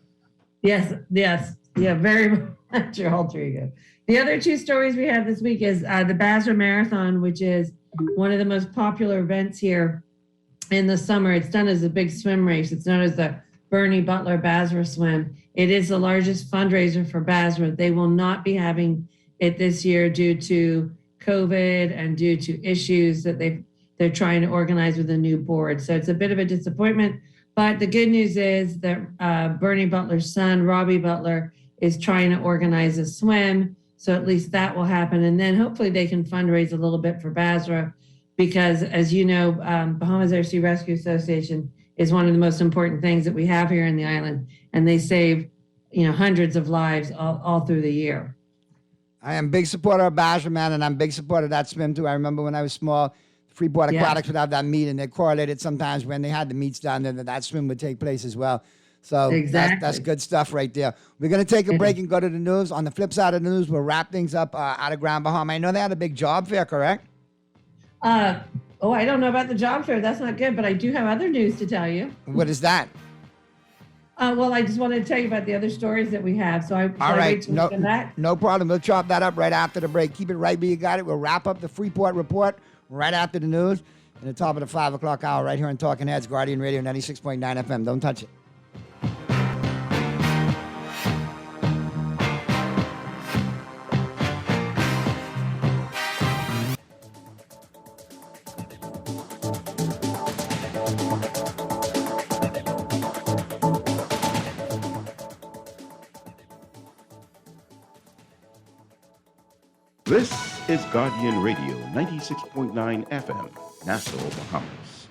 Yes. Yeah, very much your alter ego. The other two stories we have this week is the Basra Marathon, which is one of the most popular events here in the summer. It's done as a big swim race. It's known as the Bernie Butler Basra Swim. It is the largest fundraiser for Basra. They will not be having it this year due to COVID and due to issues that they're trying to organize with a new board. So it's a bit of a disappointment. But the good news is that Bernie Butler's son, Robbie Butler, is trying to organize a swim. So at least that will happen. And then hopefully they can fundraise a little bit for Basra, because as you know, Bahamas Air Sea Rescue Association is one of the most important things that we have here in the island. And they save, hundreds of lives all through the year. I am a big supporter of Basra, man, and I'm a big supporter of that swim too. I remember when I was small, Freeport Aquatics would have that meet, and they correlated sometimes when they had the meets down there that swim would take place as well. So that's good stuff right there. We're going to take a break and go to the news. On the flip side of the news, we'll wrap things up out of Grand Bahama. I know they had a big job fair, correct? I don't know about the job fair. That's not good, but I do have other news to tell you. What is that? I just wanted to tell you about the other stories that we have. All right. No problem. We'll chop that up right after the break. Keep it right where you got it. We'll wrap up the Freeport Report right after the news in the top of the 5 o'clock hour right here on Talking Heads, Guardian Radio 96.9 FM. Don't touch it. This is Guardian Radio 96.9 FM, Nassau, Bahamas.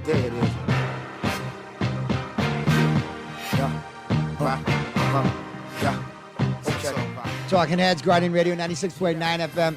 There it is. Talking Heads, Guardian Radio 96.9 FM.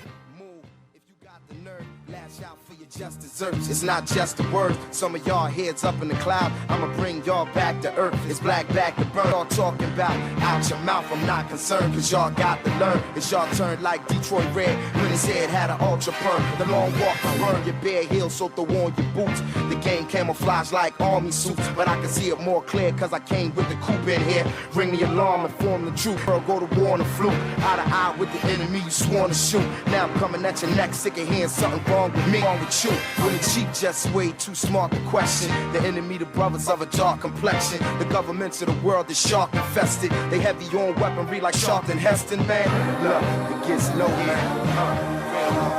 If you got the nerve, lash out for your just deserves. It's not just a word. Some of y'all heads up in the cloud. I'ma bring y'all back to earth. It's black back to burn. Y'all talking about out your mouth. I'm not concerned, cause y'all got to learn. It's y'all turn like Detroit Red when his head had an ultra perm. The long walk to burn your bare heels, so throw on your boots. The game camouflage like army suits, but I can see it more clear cause I came with the coupe in here. Ring the alarm and form the troop. Or go to war on the fluke. Eye to eye with the enemy you sworn to shoot. Now I'm coming at your neck, sick of hearing something wrong with me, wrong with you. When the cheap just way too smart to question. The enemy, the brothers of a dark complexion. The governments of the world is shark infested. They have their own weaponry like Sharpton Heston, man. Look, it gets low, man.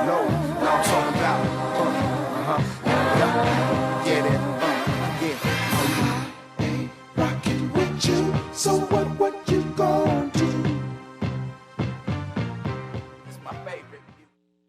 Low. Now I'm talking about. Get it. I ain't rocking with you, so what you gonna do?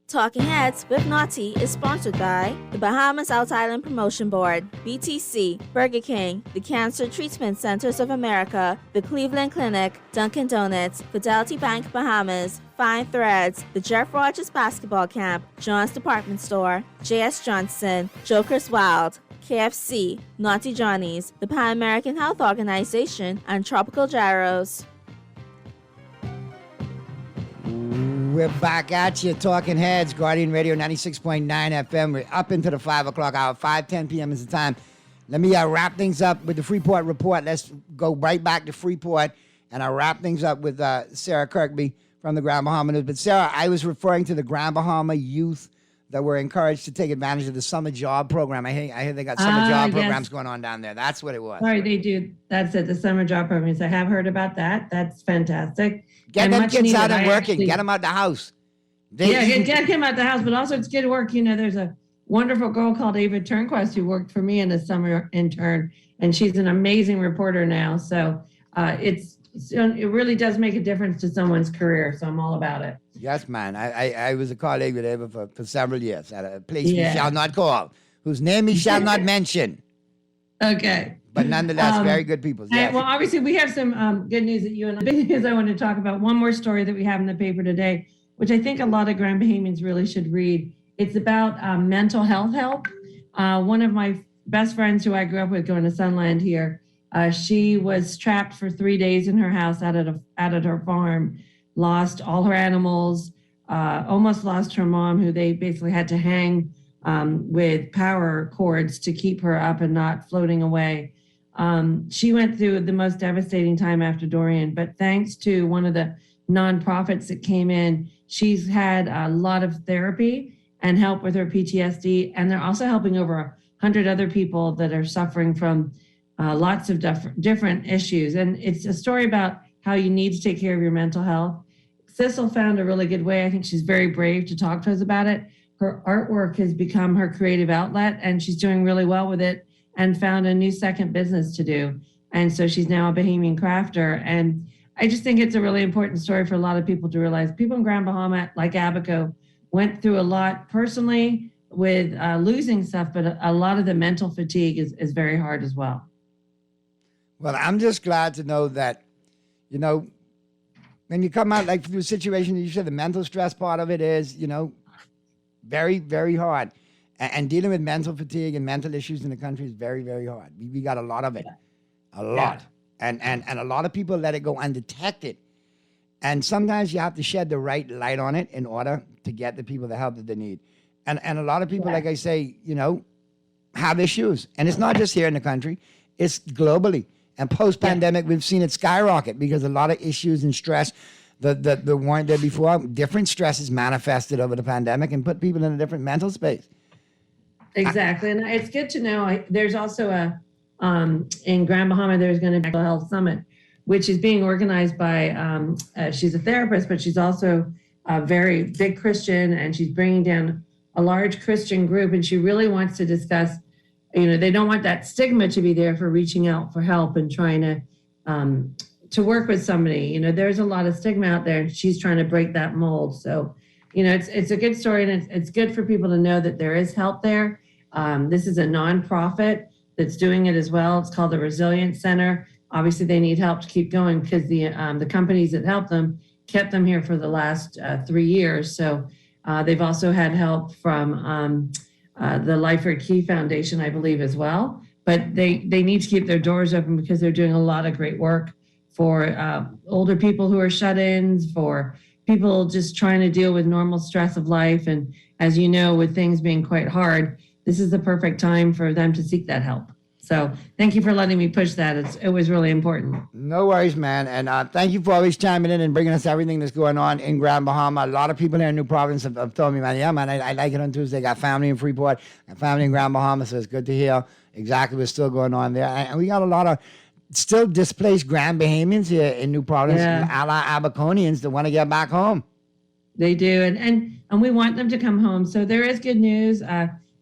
Talking Heads with Naughty is sponsored by the Bahamas Out Island Promotion Board, BTC, Burger King, the Cancer Treatment Centers of America, the Cleveland Clinic, Dunkin' Donuts, Fidelity Bank Bahamas, Fine Threads, the Jeff Rogers Basketball Camp, John's Department Store, J.S. Johnson, Joker's Wild, KFC, Naughty Johnny's, the Pan American Health Organization, and Tropical Gyros. We're back at you, Talking Heads, Guardian Radio 96.9 FM. We're up into the 5 o'clock hour. 5:10 p.m. is the time. Let me wrap things up with the Freeport Report. Let's go right back to Freeport, and I'll wrap things up with Sarah Kirkby from the Grand Bahama News. But Sarah, I was referring to the Grand Bahama youth that were encouraged to take advantage of the summer job program. I hear they got summer job programs going on down there. That's what it was. Sorry, they do. That's it, the summer job programs. I have heard about that. That's fantastic. Get And them much kids needed. out and I working. actually- Get them out the house. Get him out the house, but also it's good work. You know, there's a wonderful girl called Ava Turnquist who worked for me in a summer intern, and she's an amazing reporter now. So it really does make a difference to someone's career. So I'm all about it. Yes, man. I was a colleague with Ava for several years at a place we Yeah. shall not call, whose name we shall not mention. Okay. But nonetheless, very good people. And, well, obviously, we have some good news that you and the big news I want to talk about. One more story that we have in the paper today, which I think a lot of Grand Bahamians really should read. It's about mental health help. One of my best friends who I grew up with going to Sunland here, she was trapped for 3 days in her house out at her farm, lost all her animals, almost lost her mom, who they basically had to hang with power cords to keep her up and not floating away. She went through the most devastating time after Dorian, but thanks to one of the nonprofits that came in, she's had a lot of therapy and help with her PTSD. And they're also helping over 100 other people that are suffering from lots of different issues. And it's a story about how you need to take care of your mental health. Sissel found a really good way. I think she's very brave to talk to us about it. Her artwork has become her creative outlet, and she's doing really well with it, and found a new second business to do. And so she's now a Bahamian crafter. And I just think it's a really important story for a lot of people to realize. People in Grand Bahama, like Abaco, went through a lot personally with losing stuff, but a lot of the mental fatigue is very hard as well. Well, I'm just glad to know that, you know, when you come out like through a situation, you said the mental stress part of it is, you know, very, very hard. And dealing with mental fatigue and mental issues in the country is very, very hard. We got a lot of it, a lot. And a lot of people let it go undetected. And sometimes you have to shed the right light on it in order to get the people the help that they need. And a lot of people, like I say, you know, have issues. And it's not just here in the country, it's globally. And post-pandemic, we've seen it skyrocket because a lot of issues and stress that weren't there before, different stresses manifested over the pandemic and put people in a different mental space. Exactly. And it's good to know. There's also in Grand Bahama, there's going to be a mental health summit, which is being organized by, she's a therapist, but she's also a very big Christian, and she's bringing down a large Christian group. And she really wants to discuss, you know, they don't want that stigma to be there for reaching out for help and trying to work with somebody. You know, there's a lot of stigma out there, and she's trying to break that mold. So, you know, it's a good story, and it's good for people to know that there is help there. This is a nonprofit that's doing it as well. It's called the Resilience Center. Obviously, they need help to keep going because the companies that help them kept them here for the last 3 years. So they've also had help from the Lyford Key Foundation, I believe, as well. But they need to keep their doors open because they're doing a lot of great work for older people who are shut-ins, for people just trying to deal with normal stress of life. And as you know, with things being quite hard, this is the perfect time for them to seek that help. So thank you for letting me push that. It was really important. No worries, man. And thank you for always chiming in and bringing us everything that's going on in Grand Bahama. A lot of people here in New Providence have told me, man, yeah, man, I like it on Tuesday. Got family in Freeport, got family in Grand Bahama, so it's good to hear exactly what's still going on there. And we got a lot of still displaced Grand Bahamians here in New Providence, a la Abaconians that want to get back home. They do, and we want them to come home. So there is good news.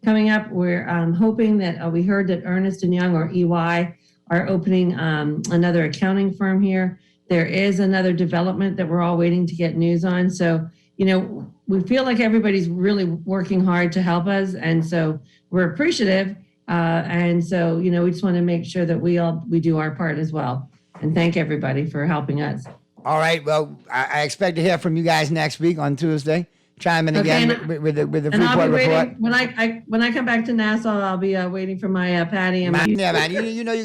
Coming up, we're hoping that we heard that Ernst & Young, or EY, are opening another accounting firm here. There is another development that we're all waiting to get news on. So, we feel like everybody's really working hard to help us. And so we're appreciative. And so, we just want to make sure that we do our part as well. And thank everybody for helping us. All right. Well, I expect to hear from you guys next week on Tuesday. Chime in again with the Freeport report. When I come back to Nassau, I'll be waiting for my Patty and yeah, man. You know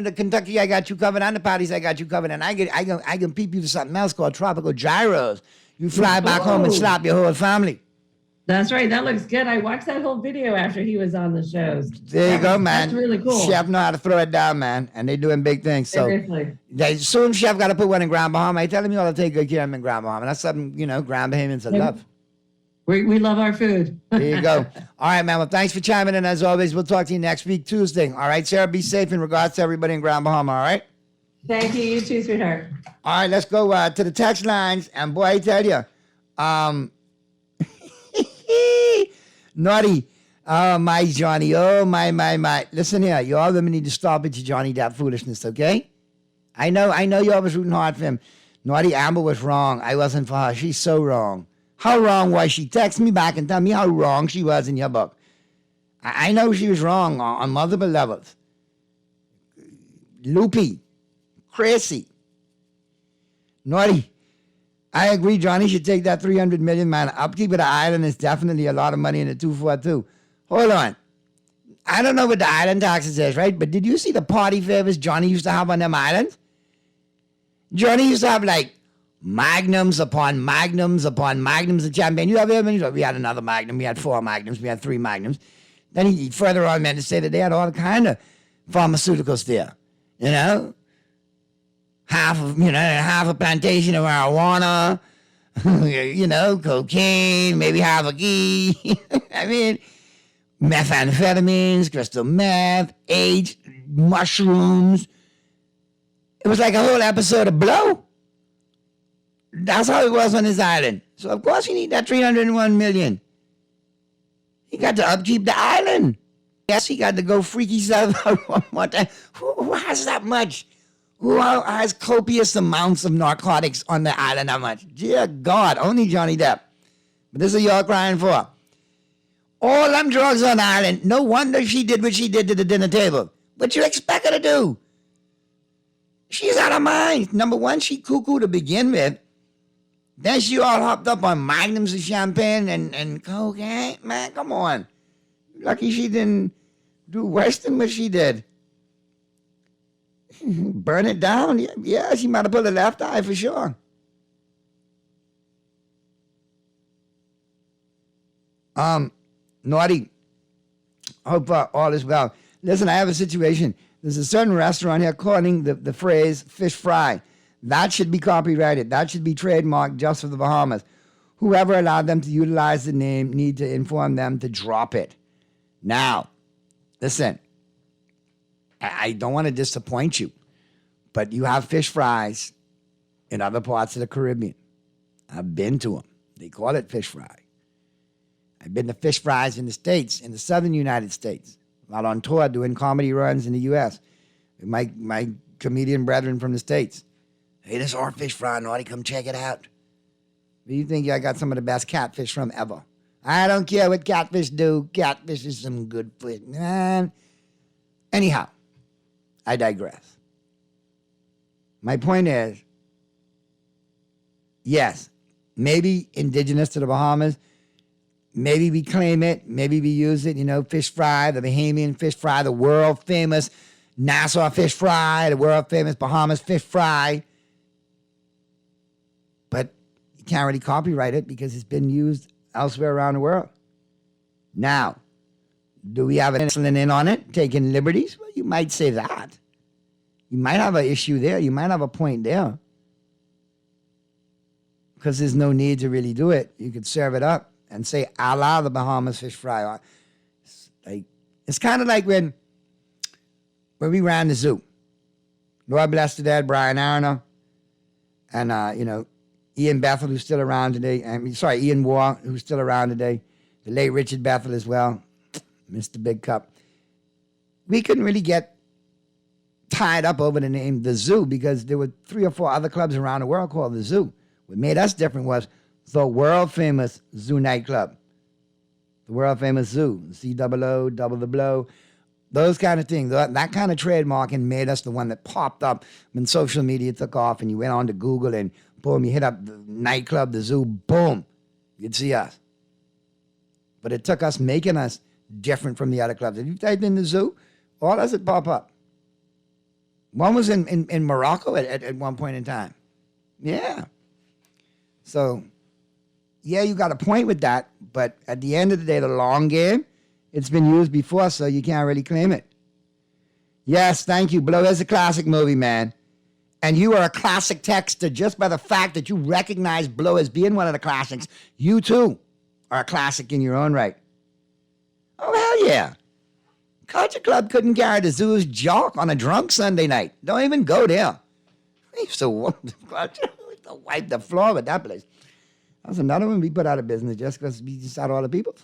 the Kentucky, I got you covered, and the Patties, I got you covered, and I can peep you to something else called tropical gyros. You fly back home and slap your whole family. That's right. That looks good. I watched that whole video after he was on the shows. There you go, man. That's really cool. Chef know how to throw it down, man, and they doing big things. So soon Chef got to put one in Grand Bahama. I tell him you ought to take good care of him in Grand Bahama. That's something, Grand Bahamians love. We love our food. There you go. All right, man. Well, thanks for chiming in. As always, we'll talk to you next week, Tuesday. All right, Sarah, be safe in regards to everybody in Grand Bahama, all right? Thank you. You too, sweetheart. All right, let's go to the text lines. And boy, I tell you, naughty. Oh, my Johnny. Oh, my. Listen here. You all women need to stop with your Johnny Depp foolishness, okay? I know you all was rooting hard for him. Naughty Amber was wrong. I wasn't for her. She's so wrong. How wrong was she? Text me back and tell me how wrong she was in your book. I know she was wrong on multiple levels. Loopy. Crazy. Naughty. I agree, Johnny should take that $300 million, man. Upkeep of the island is definitely a lot of money in the 242. Hold on. I don't know what the island taxes is, right? But did you see the party favors Johnny used to have on them islands? Johnny used to have like magnums upon magnums upon magnums of champagne. You have we had another magnum. We had 4 magnums. We had 3 magnums. Then he further on meant to say that they had all kind of pharmaceuticals there. Half a plantation of marijuana, cocaine, maybe half a key. I mean, methamphetamines, crystal meth, AIDS, mushrooms. It was like a whole episode of Blow. That's how it was on this island. So, of course, you need that $301 million. He got to upkeep the island. Yes, he got to go freaky stuff one more time. Who has that much? Who has copious amounts of narcotics on the island? How much? Dear God, only Johnny Depp. But this is y'all crying for. All them drugs on the island. No wonder she did what she did to the dinner table. What you expect her to do? She's out of mind. Number one, she cuckoo to begin with. Then she all hopped up on magnums of champagne and cocaine. Man, come on. Lucky she didn't do worse than what she did. Burn it down? Yeah, she might have pulled a left eye for sure. Naughty. Hope all is well. Listen, I have a situation. There's a certain restaurant here calling the phrase fish fry. That should be copyrighted. That should be trademarked just for the Bahamas. Whoever allowed them to utilize the name need to inform them to drop it. Now, listen, I don't want to disappoint you, but you have fish fries in other parts of the Caribbean. I've been to them. They call it fish fry. I've been to fish fries in the States, in the southern United States. While on tour doing comedy runs in the U.S. with my comedian brethren from the States. Hey, this is our fish fry, Naughty. Come check it out. Where you think I got some of the best catfish from ever? I don't care what catfish do. Catfish is some good fish. Man. Anyhow, I digress. My point is, yes, maybe indigenous to the Bahamas, maybe we claim it, maybe we use it, fish fry, the Bahamian fish fry, the world famous Nassau fish fry, the world famous Bahamas fish fry. But you can't really copyright it because it's been used elsewhere around the world. Now, do we have an insulin in on it, taking liberties? Well, you might say that. You might have an issue there. You might have a point there. Because there's no need to really do it. You could serve it up and say, a la the Bahamas fish fry. It's kind of like when we ran the zoo. Lord bless the dead, Brian Arner, and, Ian Bethel, who's still around today. Ian Waugh, who's still around today. The late Richard Bethel as well. Mr. Big Cup. We couldn't really get tied up over the name The Zoo because there were 3 or 4 other clubs around the world called The Zoo. What made us different was the world famous Zoo nightclub. The world famous Zoo. C-double-O, double the blow. Those kind of things. That kind of trademarking made us the one that popped up when social media took off and you went on to Google and boom, you hit up the nightclub, The Zoo, boom, you'd see us. But it took us making us different from the other clubs. If you type in The Zoo, all does it pop up? One was in Morocco at one point in time. Yeah. So, yeah, you got a point with that, but at the end of the day, the long game, it's been used before, so you can't really claim it. Yes, thank you. Blow is a classic movie, man. And you are a classic texter just by the fact that you recognize Blow as being one of the classics. You, too, are a classic in your own right. Oh, hell yeah. Culture Club couldn't carry the Zoo's jock on a drunk Sunday night. Don't even go there. We used to wipe the floor with that place. That's another one we put out of business just because we just had all the people.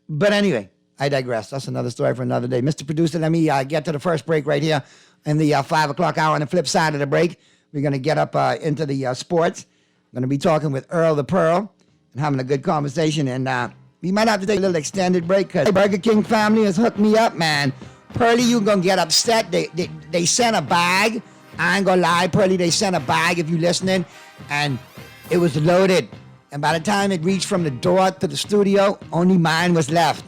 But anyway, I digress. That's another story for another day. Mr. Producer, let me get to the first break right here in the 5 o'clock hour. On the flip side of the break, we're going to get up into the sports. I'm going to be talking with Earl the Pearl and having a good conversation. And we might have to take a little extended break because the Burger King family has hooked me up, man. Pearly, you're going to get upset. They sent a bag. I ain't going to lie, Pearly. They sent a bag, if you're listening, and it was loaded. And by the time it reached from the door to the studio, only mine was left.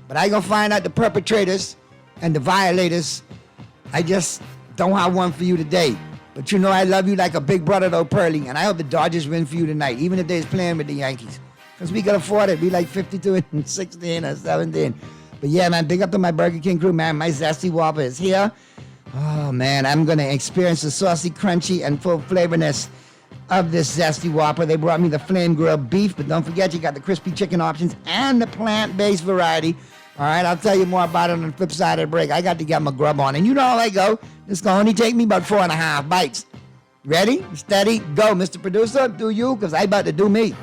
But I going to find out the perpetrators and the violators. I just don't have one for you today. But you know I love you like a big brother, though, Pearly. And I hope the Dodgers win for you tonight, even if they're playing with the Yankees. Because we can afford it. We like 52 and 16 or 17. But yeah, man, big up to my Burger King crew, man. My Zesty Whopper is here. Oh, man, I'm going to experience the saucy, crunchy, and full flavorness of this Zesty Whopper. They brought me the flame grilled beef, but don't forget you got the crispy chicken options and the plant-based variety. All right, I'll tell you more about it on the flip side of the break. I got to get my grub on. And you know how I go. It's going to only take me about 4.5 bites. Ready? Steady? Go, Mr. Producer. Do you, because I about to do me.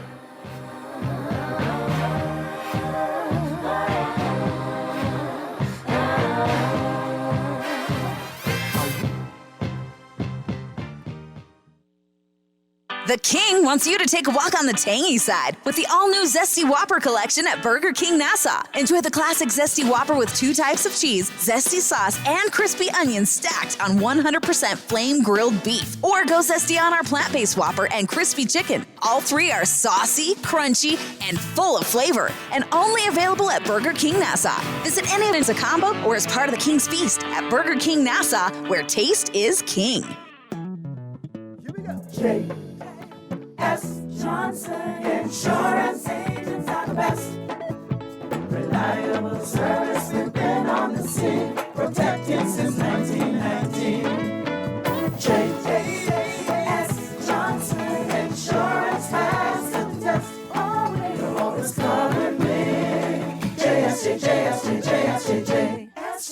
The King wants you to take a walk on the tangy side with the all-new Zesty Whopper collection at Burger King Nassau. Enjoy the classic Zesty Whopper with 2 types of cheese, zesty sauce, and crispy onions stacked on 100% flame-grilled beef. Or go zesty on our plant-based Whopper and crispy chicken. All 3 are saucy, crunchy, and full of flavor, and only available at Burger King Nassau. Visit any of it as a combo or as part of the King's Feast at Burger King Nassau, where taste is king. S. Johnson Insurance agents are the best. Reliable service, we've been on the scene, protecting since 1919. J.S. Johnson Insurance has the test. You're always covering me. J.S.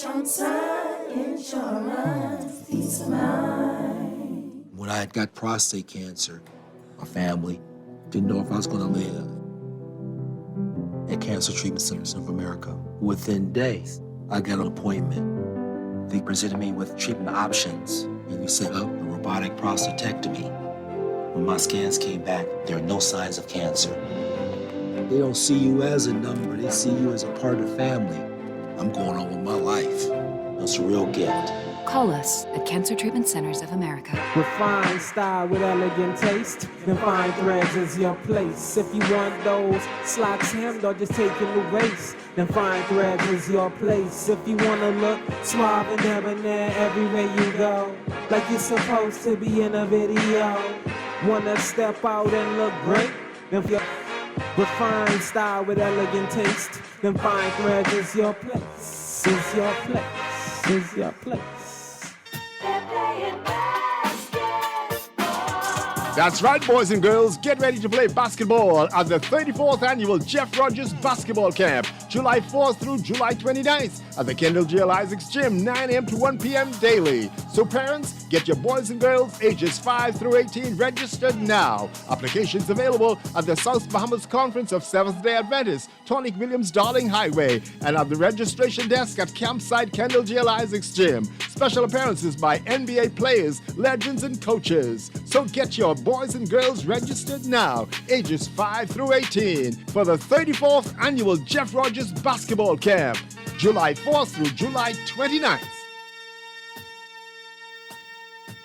Johnson Insurance, peace of mind. When I had got prostate cancer, my family didn't know if I was going to live. At Cancer Treatment Centers of America, within days, I got an appointment. They presented me with treatment options, and we set up a robotic prostatectomy. When my scans came back, there are no signs of cancer. They don't see you as a number, they see you as a part of the family. I'm going on with my life. It's a real gift. Call us at Cancer Treatment Centers of America. Refined style with elegant taste, then fine threads is your place. If you want those slacks hemmed or just taking the waist, then fine threads is your place. If you wanna look suave and debonair everywhere you go, like you're supposed to be in a video, wanna step out and look great, then for refined style with elegant taste, then fine threads is your place, is your place, is your place. That's right, boys and girls. Get ready to play basketball at the 34th Annual Jeff Rogers Basketball Camp, July 4th through July 29th at the Kendall J. L. Isaacs Gym, 9 a.m. to 1 p.m. daily. So parents, get your boys and girls ages 5 through 18 registered now. Applications available at the South Bahamas Conference of Seventh-day Adventists, Tonic Williams Darling Highway, and at the registration desk at Campsite Kendall J. L. Isaacs Gym. Special appearances by NBA players, legends, and coaches. So get your boys and girls registered now, ages 5 through 18, for the 34th Annual Jeff Rogers Basketball Camp, July 4th through July 29th.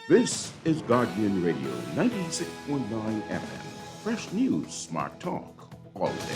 This is Guardian Radio 96.9 FM. Fresh news, smart talk, all day.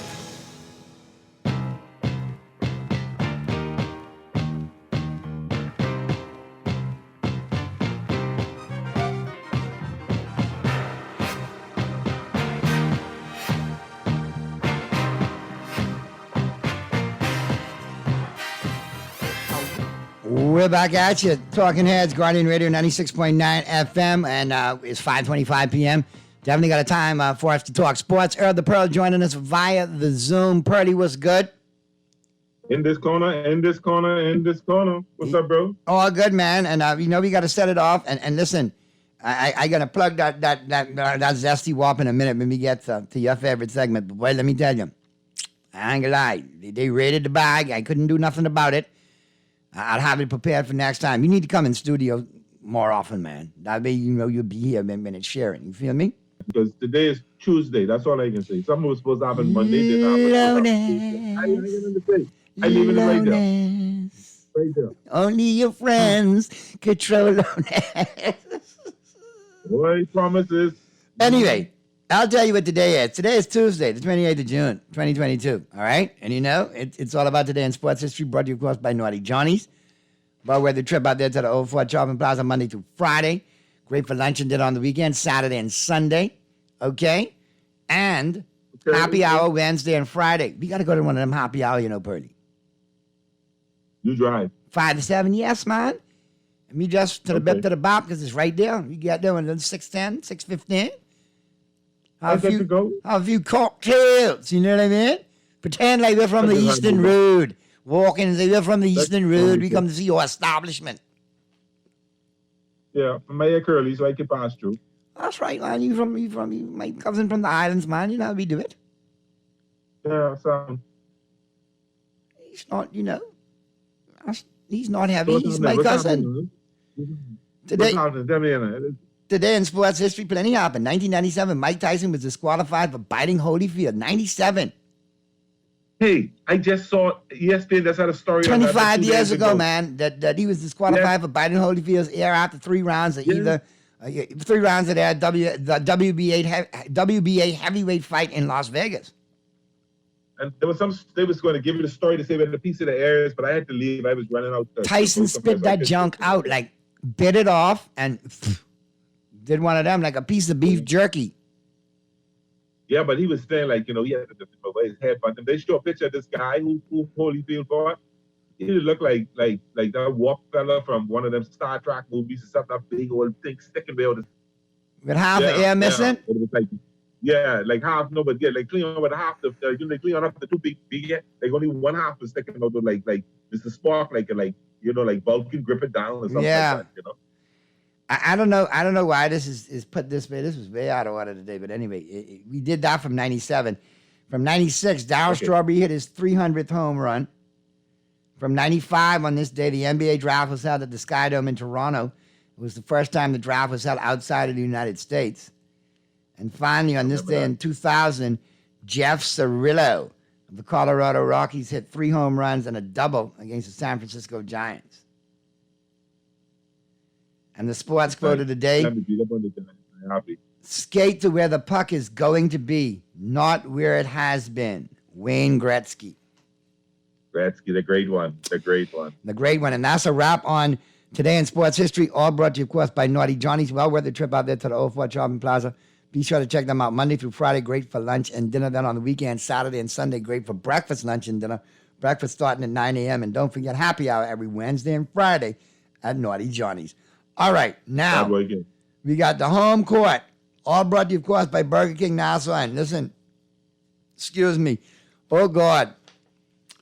We're back at you. Talking Heads, Guardian Radio 96.9 FM, and it's 5:25 p.m. Definitely got a time for us to talk sports. Earl the Pearl joining us via the Zoom. Pearly, what's good? In this corner. What's up, bro? All good, man. And we got to set it off. And listen, I got to plug that Zesty Wop in a minute when we get to your favorite segment. But boy, let me tell you, I ain't gonna lie. They raided the bag. I couldn't do nothing about it. I'll have it prepared for next time. You need to come in studio more often, man. That way, you'll be here when it's sharing. You feel me? Because today is Tuesday. That's all I can say. Something was supposed to happen Monday. Didn't happen. I leave it right there. Right there. Only your friends control loneliness. Boy, promises. Anyway, I'll tell you what today is. Today is Tuesday, the 28th of June, 2022. All right? And it's all about today in sports history, brought to you, of course, by Naughty Johnny's. About where the trip out there to the Old Fort Shopping Plaza Monday through Friday. Great for lunch and dinner on the weekend, Saturday and Sunday. Okay? And happy hour Wednesday and Friday. We got to go to one of them happy hour, Pearly. You drive. 5 to 7, yes, man. And me just to the bit to the bop because it's right there. You get there when it's 6:10, 6:15. Have a few cocktails, you know what I mean? Pretend like we're from the Eastern Road. Walking and say, we're from the Eastern Road. We come to see your establishment. Yeah, my hair curly, so I can pass through. That's right, man. You my cousin from the islands, man. You know how we do it. Yeah, so. He's not, he's not heavy. He's my cousin. Today in sports history, plenty happened. 1997, Mike Tyson was disqualified for biting Holyfield. 97. Hey, I just saw ESPN. That's had a story. 25 years ago, man, that he was disqualified for biting Holyfield's ear after 3 rounds of either 3 rounds of their WBA heavyweight fight in Las Vegas. And there was they was going to give me the story to say that a piece of the ear is, but I had to leave. I was running out. Tyson spit that junk out, like bit it off and did one of them like a piece of beef jerky. Yeah, but he was saying he had to away his head. But they show a picture of this guy who Holyfield fought. He looked like that walk fella from one of them Star Trek movies or something. That big old thing sticking there with half the ear missing. Like half. No, but clean on with half the. They clean on up the 2 big. Like only one half was sticking out with like Mr. Spark like Vulcan grip it down or something like that. I don't know why this is put this way. This was way out of order today. But anyway, we did that from 97. From 96, Darryl Strawberry hit his 300th home run. From 95, on this day, the NBA draft was held at the Sky Dome in Toronto. It was the first time the draft was held outside of the United States. And finally, on this day in 2000, Jeff Cirillo of the Colorado Rockies hit 3 home runs and a double against the San Francisco Giants. And the sports quote of the day: skate to where the puck is going to be, not where it has been. Wayne Gretzky. Gretzky, the great one. The great one. The great one. And that's a wrap on Today in Sports History, all brought to you, of course, by Naughty Johnny's. Well worth the trip out there to the Old Fort Shopping Plaza. Be sure to check them out Monday through Friday. Great for lunch and dinner. Then on the weekend, Saturday and Sunday, great for breakfast, lunch, and dinner. Breakfast starting at 9 a.m. And don't forget happy hour every Wednesday and Friday at Naughty Johnny's. All right, now we got the home court. All brought to you, of course, by Burger King Nassau. And listen, excuse me. Oh, God.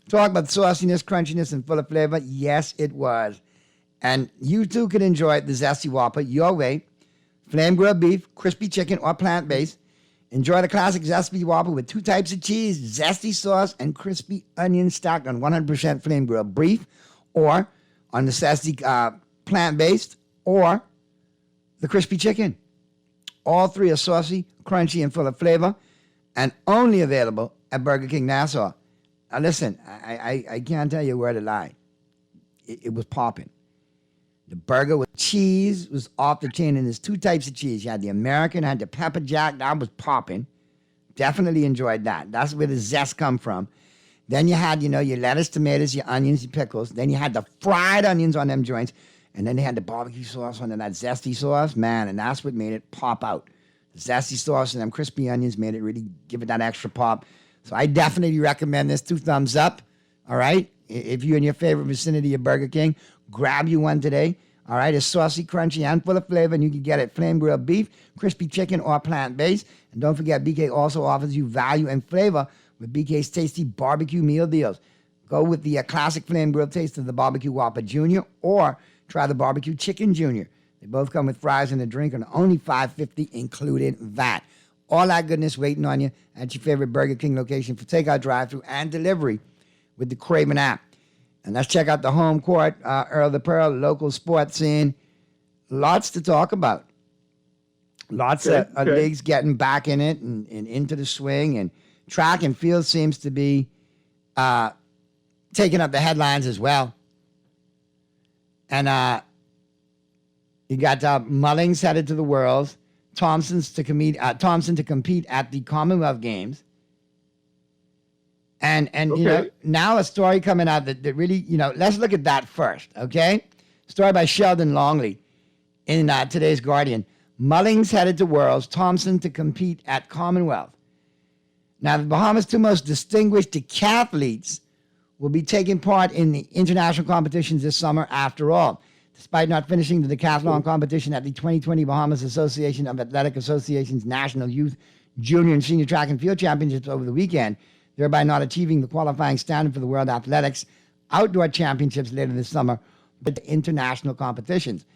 Talk about sauciness, crunchiness, and full of flavor. Yes, it was. And you too could enjoy the Zesty Whopper your way. Flame grilled beef, crispy chicken, or plant-based. Enjoy the classic Zesty Whopper with 2 types of cheese, zesty sauce, and crispy onions stacked on 100% flame grilled beef, or on the Zesty plant-based, or the crispy chicken. All 3 are saucy, crunchy, and full of flavor, and only available at Burger King Nassau. Now listen, I can't tell you where to lie. It was popping. The burger with cheese was off the chain, and there's 2 types of cheese. You had the American, had the pepper jack. That was popping. Definitely enjoyed that. That's where the zest come from. Then you had, your lettuce, tomatoes, your onions, your pickles. Then you had the fried onions on them joints. And then they had the barbecue sauce on that zesty sauce. Man, and that's what made it pop out. The zesty sauce and them crispy onions made it really give it that extra pop. So I definitely recommend this. 2 thumbs up. All right? If you're in your favorite vicinity of Burger King, grab you one today. All right? It's saucy, crunchy, and full of flavor. And you can get it flame grilled beef, crispy chicken, or plant-based. And don't forget, BK also offers you value and flavor with BK's tasty barbecue meal deals. Go with the classic flame grilled taste of the Barbecue Whopper Jr. or try the Barbecue Chicken Jr. They both come with fries and a drink and only $5.50 including VAT. All that goodness waiting on you at your favorite Burger King location for takeout, drive-thru, and delivery with the Craven app. And let's check out the home court, Earl the Pearl, local sports scene. Lots to talk about. Lots of leagues getting back in it and into the swing. And track and field seems to be taking up the headlines as well. And you got Mullings headed to the Worlds, Thompson to compete at the Commonwealth Games. And now a story coming out that really, let's look at that first, okay? Story by Sheldon Longley in today's Guardian. Mullings headed to Worlds, Thompson to compete at Commonwealth. Now, the Bahamas' 2 most distinguished decathletes will be taking part in the international competitions this summer after all. Despite not finishing the decathlon competition at the 2020 Bahamas Association of Athletic Associations National Youth, Junior, and Senior Track and Field Championships over the weekend, thereby not achieving the qualifying standard for the World Athletics Outdoor Championships later this summer, but the international competitions.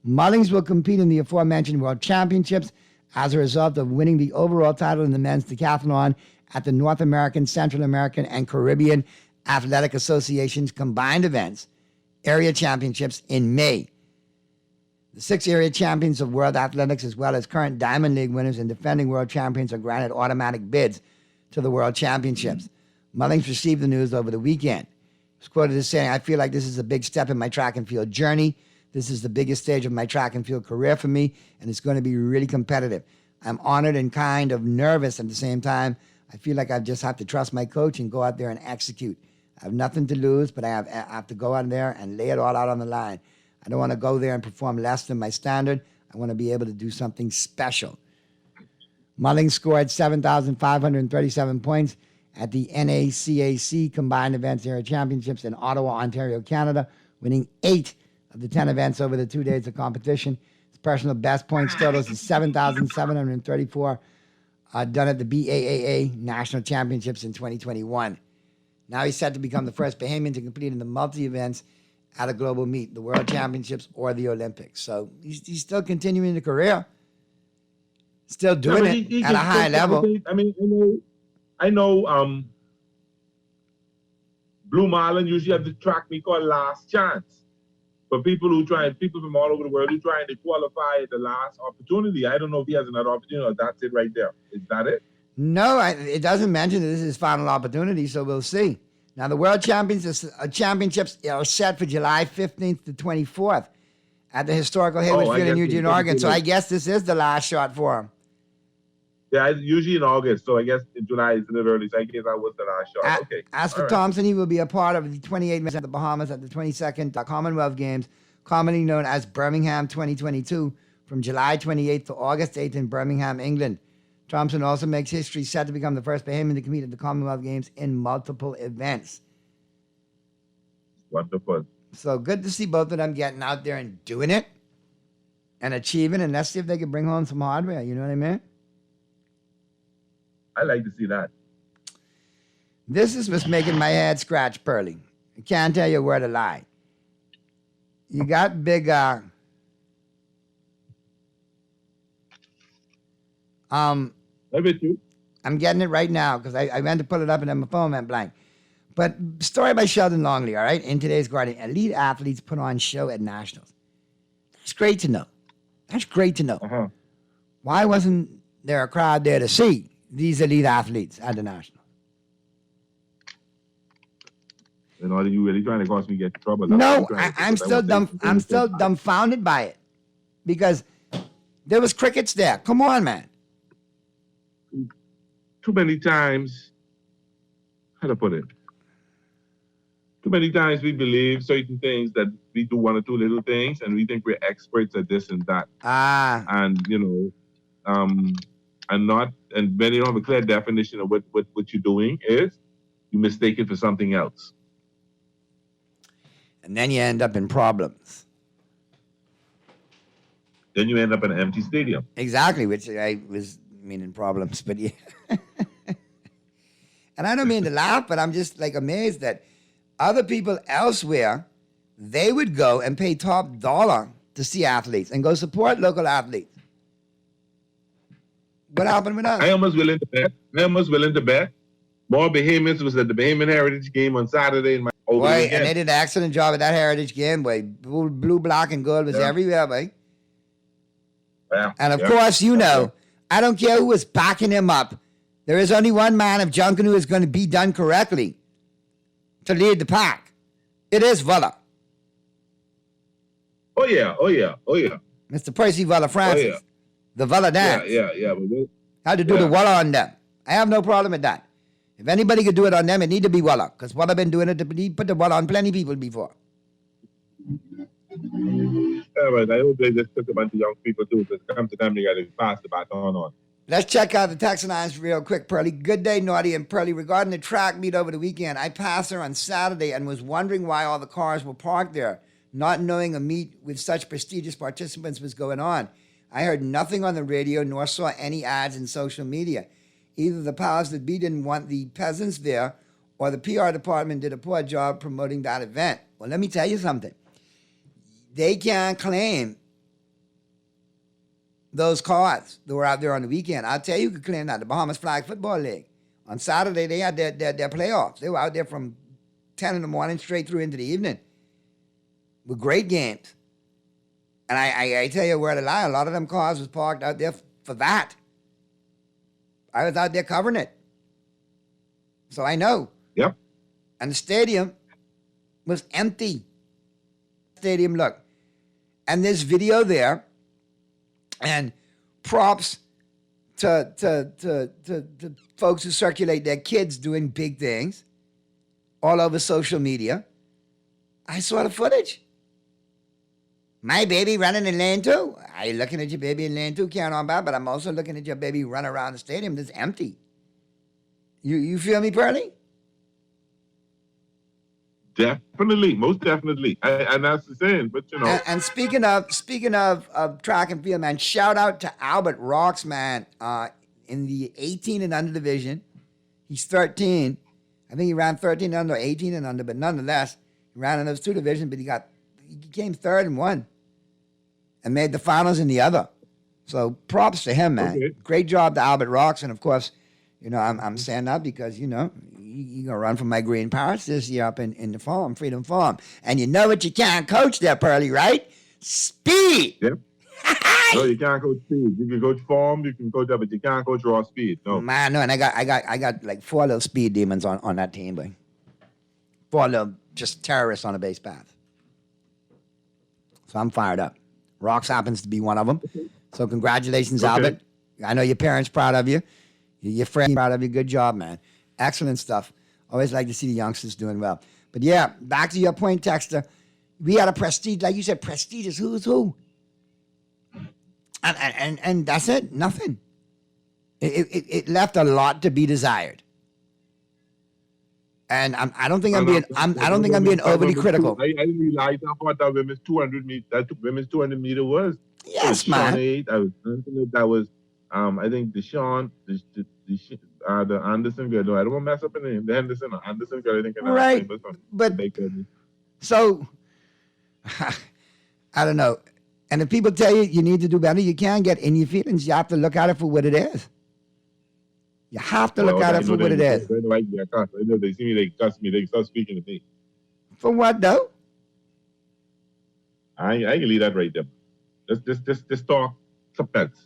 Mullings will compete in the aforementioned World Championships as a result of winning the overall title in the men's decathlon at the North American, Central American, and Caribbean Athletic Association's combined events, area championships in May. The 6 area champions of World Athletics, as well as current Diamond League winners and defending world champions, are granted automatic bids to the World Championships. Mullings received the news over the weekend. He was quoted as saying, "I feel like this is a big step in my track and field journey. This is the biggest stage of my track and field career for me, and it's going to be really competitive. I'm honored and kind of nervous at the same time. I feel like I just have to trust my coach and go out there and execute. I have nothing to lose, but I have to go out there and lay it all out on the line. I don't want to go there and perform less than my standard. I want to be able to do something special." Mullings scored 7,537 points at the NACAC Combined Events Area Championships in Ottawa, Ontario, Canada, winning 8 of the 10 events over the 2 days of competition. His personal best points totals is 7,734, done at the BAAA National Championships in 2021. Now he's set to become the first Bahamian to compete in the multi-events at a global meet, the World Championships or the Olympics. So he's still continuing the career, still doing it at a high level. I mean, I know Blue Marlin usually have the track we call Last Chance. For people from all over the world who trying to qualify at the last opportunity. I don't know if he has another opportunity or that's it right there. Is that it? No, it doesn't mention that this is his final opportunity, so we'll see. Now, the World Championships are set for July 15th to 24th at the historical Haywood Oh, I Field in guess Eugene, it's Oregon. So July. I guess this is the last shot for him. Yeah, it's usually in August, so I guess in July is a little early. So I guess that was the last shot. Okay. As for All right. Thompson, he will be a part of the 28 minutes at the Bahamas at the 22nd Commonwealth Games, commonly known as Birmingham 2022, from July 28th to August 8th in Birmingham, England. Thompson also makes history, set to become the first Bahamian to compete at the Commonwealth Games in multiple events. Wonderful. So good to see both of them getting out there and doing it and achieving, and let's see if they can bring home some hardware. You know what I mean? I like to see that. This is what's making my head scratch, Pearly. I can't tell you where to lie. You got big, I bet you. I'm getting it right now because I went to pull it up and then my phone went blank. But story by Sheldon Longley, all right, in today's Guardian. Elite athletes put on show at nationals. That's great to know. That's great to know. Why wasn't there a crowd there to see these elite athletes at the national? And are you really trying to cause me to get in trouble? No, I'm still dumbfounded by it because there was crickets there. Come on, man. Too many times, how to put it? Too many times we believe certain things that we do one or two little things and we think we're experts at this and that. And, and when you don't have a clear definition of what you're doing is, you mistake it for something else. And then you end up in problems. Then you end up in an empty stadium. Exactly, which I was meaning problems, but yeah. And I don't mean to laugh, but I'm just like amazed that other people elsewhere, they would go and pay top dollar to see athletes and go support local athletes. What happened with us? I almost willing to bet. More Bahamians was at the Bahamian Heritage Game on Saturday in my over Boy, weekend. and they did an excellent job at that Heritage game, boy. Blue, black, and gold was everywhere, boy. Yeah. And of course, you know, I don't care who was backing him up. There is only one man of Junkanoo is going to be done correctly to lead the pack. It is Vella. Oh yeah. Mr. Percy Vella Francis. Oh, yeah. The Vella dance. Yeah. Had to do the Vella on them. I have no problem with that. If anybody could do it on them, it need to be Vella. Because Vella been doing it, he put the Vella on plenty of people before. Yeah, but I hope they just took a bunch of young people too, because come to them, they got to pass the baton on. Let's check out the text lines real quick, Pearly. Good day, Naughty and Pearly. Regarding the track meet over the weekend, I passed there on Saturday and was wondering why all the cars were parked there, not knowing a meet with such prestigious participants was going on. I heard nothing on the radio nor saw any ads in social media. Either the powers that be didn't want the peasants there or the PR department did a poor job promoting that event. Well, let me tell you something. They can't claim those cars that were out there on the weekend. I'll tell you who could claim that, the Bahamas Flag Football League. On Saturday, they had their playoffs. They were out there from 10 in the morning straight through into the evening with great games. And I tell you where to lie, a lot of them cars was parked out there for that. I was out there covering it. So I know. Yep. And the stadium was empty. Stadium look. And this video there, and props to folks who circulate their kids doing big things all over social media. I saw the footage. My baby running in lane 2. Are you looking at your baby in lane 2, carrying on by? But I'm also looking at your baby run around the stadium that's empty. You feel me, Pearly? Definitely, most definitely. And that's the saying, but you know. And speaking of track and field, man, shout out to Albert Rocks, man, in the 18 and under division. He's 13. I think he ran 13 and under, 18 and under, but nonetheless, he ran in those two divisions, but he came third in one and made the finals in the other. So props to him, man. Okay. Great job to Albert Rocks. And of course, you know, I'm saying that because, you know, you're going to run for my Green Parrots this year up in the farm, Freedom Farm. And you know what you can't coach there, Pearly, right? Speed. Yep. No, you can't coach speed. You can coach form, you can coach that, but you can't coach raw speed. No. Man, no, and I got like 4 little speed demons on that team, boy. 4 little just terrorists on a base path. So I'm fired up. Rocks happens to be one of them. So congratulations, Okay. Albert. I know your parents proud of you. Your friends proud of you. Good job, man. Excellent stuff. Always like to see the youngsters doing well. But yeah, back to your point, Texter. We had a prestige, like you said, prestigious who's who. And that's it. Nothing. It left a lot to be desired. And I don't think I'm being overly critical. I didn't realize how hard that women's 200 meter, women's 200 meter was. Yes, Shawn man. Aid, that was I think the Anderson girl. No, I don't want to mess up the name. The Henderson or Anderson girl. I think. Right. But so I don't know. And if people tell you you need to do better, you can't get in your feelings. You have to look at it for what it is. You have to look at it for what it is. I know they see me, they cuss me, they start speaking to me. For what though? I can leave that right there. Let's talk substance.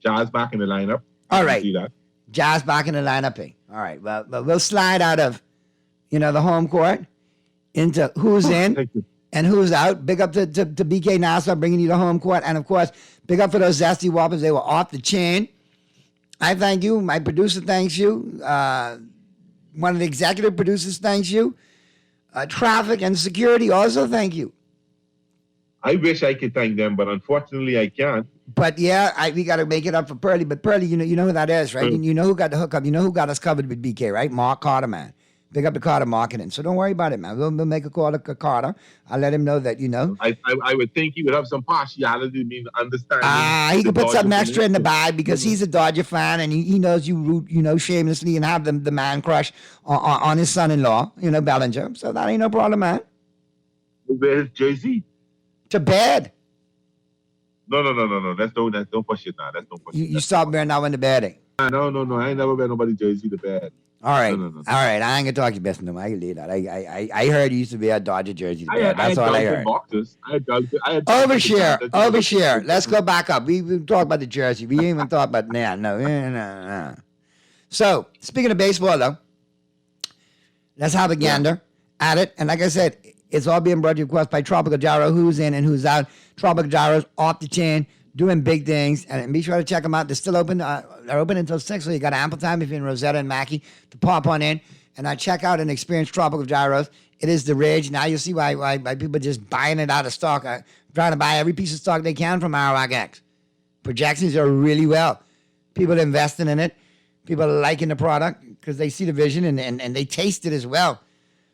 Jazz back in the lineup. All right. See that? Jazz back in the lineup. All right. Well, we'll slide out of, the home court into who's in and who's out. Big up to BK Nassau bringing you the home court. And, of course, big up for those Zesty Whoppers. They were off the chain. I thank you. My producer thanks you. One of the executive producers thanks you. Traffic and security also thank you. I wish I could thank them, but unfortunately I can't. But yeah, we got to make it up for Pearlie. But Pearlie, you know who that is, right? You know who got the hookup. You know who got us covered with BK, right? Mark Carter, man. Big up to Carter Marketing. So don't worry about it, man. We'll make a call to Carter. I'll let him know that, I would think he would have some partiality, understanding. He could put something extra in the bag because he's a Dodger fan and he knows you root, shamelessly and have the man crush on his son-in-law, Bellinger. So that ain't no problem, man. Where's Jay-Z? To bed. No. Don't push it now. That's don't push it. You stop wearing that one to bedding. No. I ain't never wear nobody Jay-Z to bed. All right. No. All right. I ain't gonna talk your best no more. I can leave that. I heard you used to be a Dodger jersey to bed. That's all I heard. Overshare. Let's go back up. We talk about the jersey. We ain't even talk about no. So speaking of baseball though, let's have a gander at it. And like I said, it's all being brought to you, of course, by Tropical Gyro. Who's in and who's out? Tropical Gyro's off the chain, doing big things. And be sure to check them out. They're still open. They're open until 6, so you got ample time if you're in Rosetta and Mackey to pop on in and check out and experience Tropical Gyros. It is the rage. Now you'll see why people just buying it out of stock, trying to buy every piece of stock they can from Arawak X. Projections are really well. People are investing in it. People are liking the product because they see the vision and they taste it as well.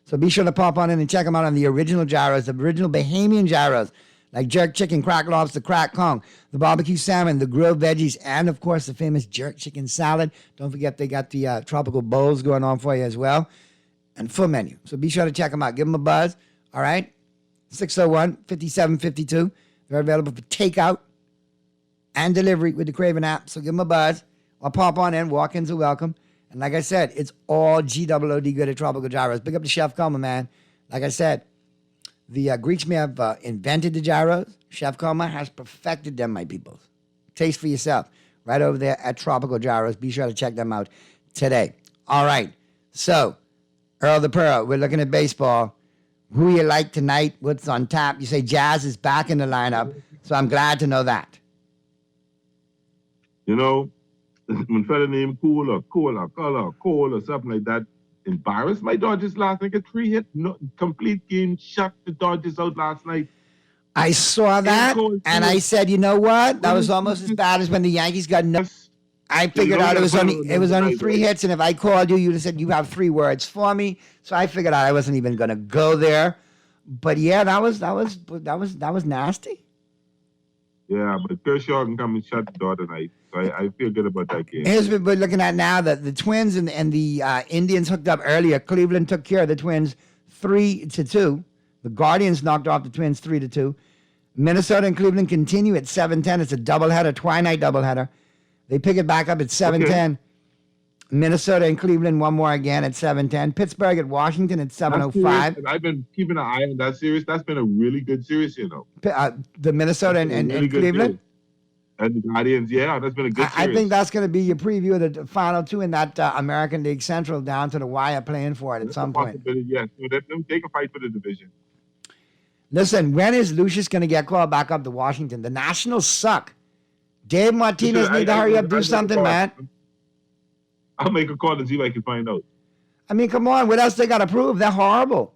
So be sure to pop on in and check them out on the original gyros, the original Bahamian gyros, like jerk chicken, crack lobster, crack Kong, the barbecue salmon, the grilled veggies, and, of course, the famous jerk chicken salad. Don't forget they got the tropical bowls going on for you as well, and full menu. So be sure to check them out. Give them a buzz, all right? 601-5752. They're available for takeout and delivery with the Craven app. So give them a buzz or pop on in. Walk-ins are welcome. And like I said, it's all GWOD good at Tropical Gyros. Big up to Chef Coma, man. Like I said, the Greeks may have invented the gyros. Chef Coma has perfected them, my peoples. Taste for yourself. Right over there at Tropical Gyros. Be sure to check them out today. All right. So, Earl the Pearl, we're looking at baseball. Who you like tonight? What's on tap? You say Jazz is back in the lineup. So I'm glad to know that. When fella named Cole or something like that embarrassed my Dodgers last night. A 3-hit, complete game, shut the Dodgers out last night. I saw that, and I said, you know what? That was almost as bad as when the Yankees got no. I figured out it was only 3 hits, and if I called you, you'd have said you have 3 words for me. So I figured out I wasn't even going to go there. But yeah, that was nasty. Yeah, but Kershaw can come and shut the door tonight. So I feel good about that game. Here's what we're looking at now. The Twins and the Indians hooked up earlier. Cleveland took care of the Twins 3-2. The Guardians knocked off the Twins 3-2. Minnesota and Cleveland continue at 7-10. It's a doubleheader, twilight doubleheader. They pick it back up at 7-10. Okay. Minnesota and Cleveland one more again at 7-10. Pittsburgh at Washington at 7:05. I've been keeping an eye on that series. That's been a really good series, The Minnesota and really Cleveland? And the Guardians, yeah, that's been a good series. I think that's going to be your preview of the final 2 in that American League Central down to the wire playing for it at some point. Yes, they can fight for the division. Listen, when is Lucius going to get called back up to Washington? The Nationals suck. Dave Martinez need to hurry up, do something, man. I'll make a call to see if I can find out. I mean, come on. What else they got to prove? They're horrible.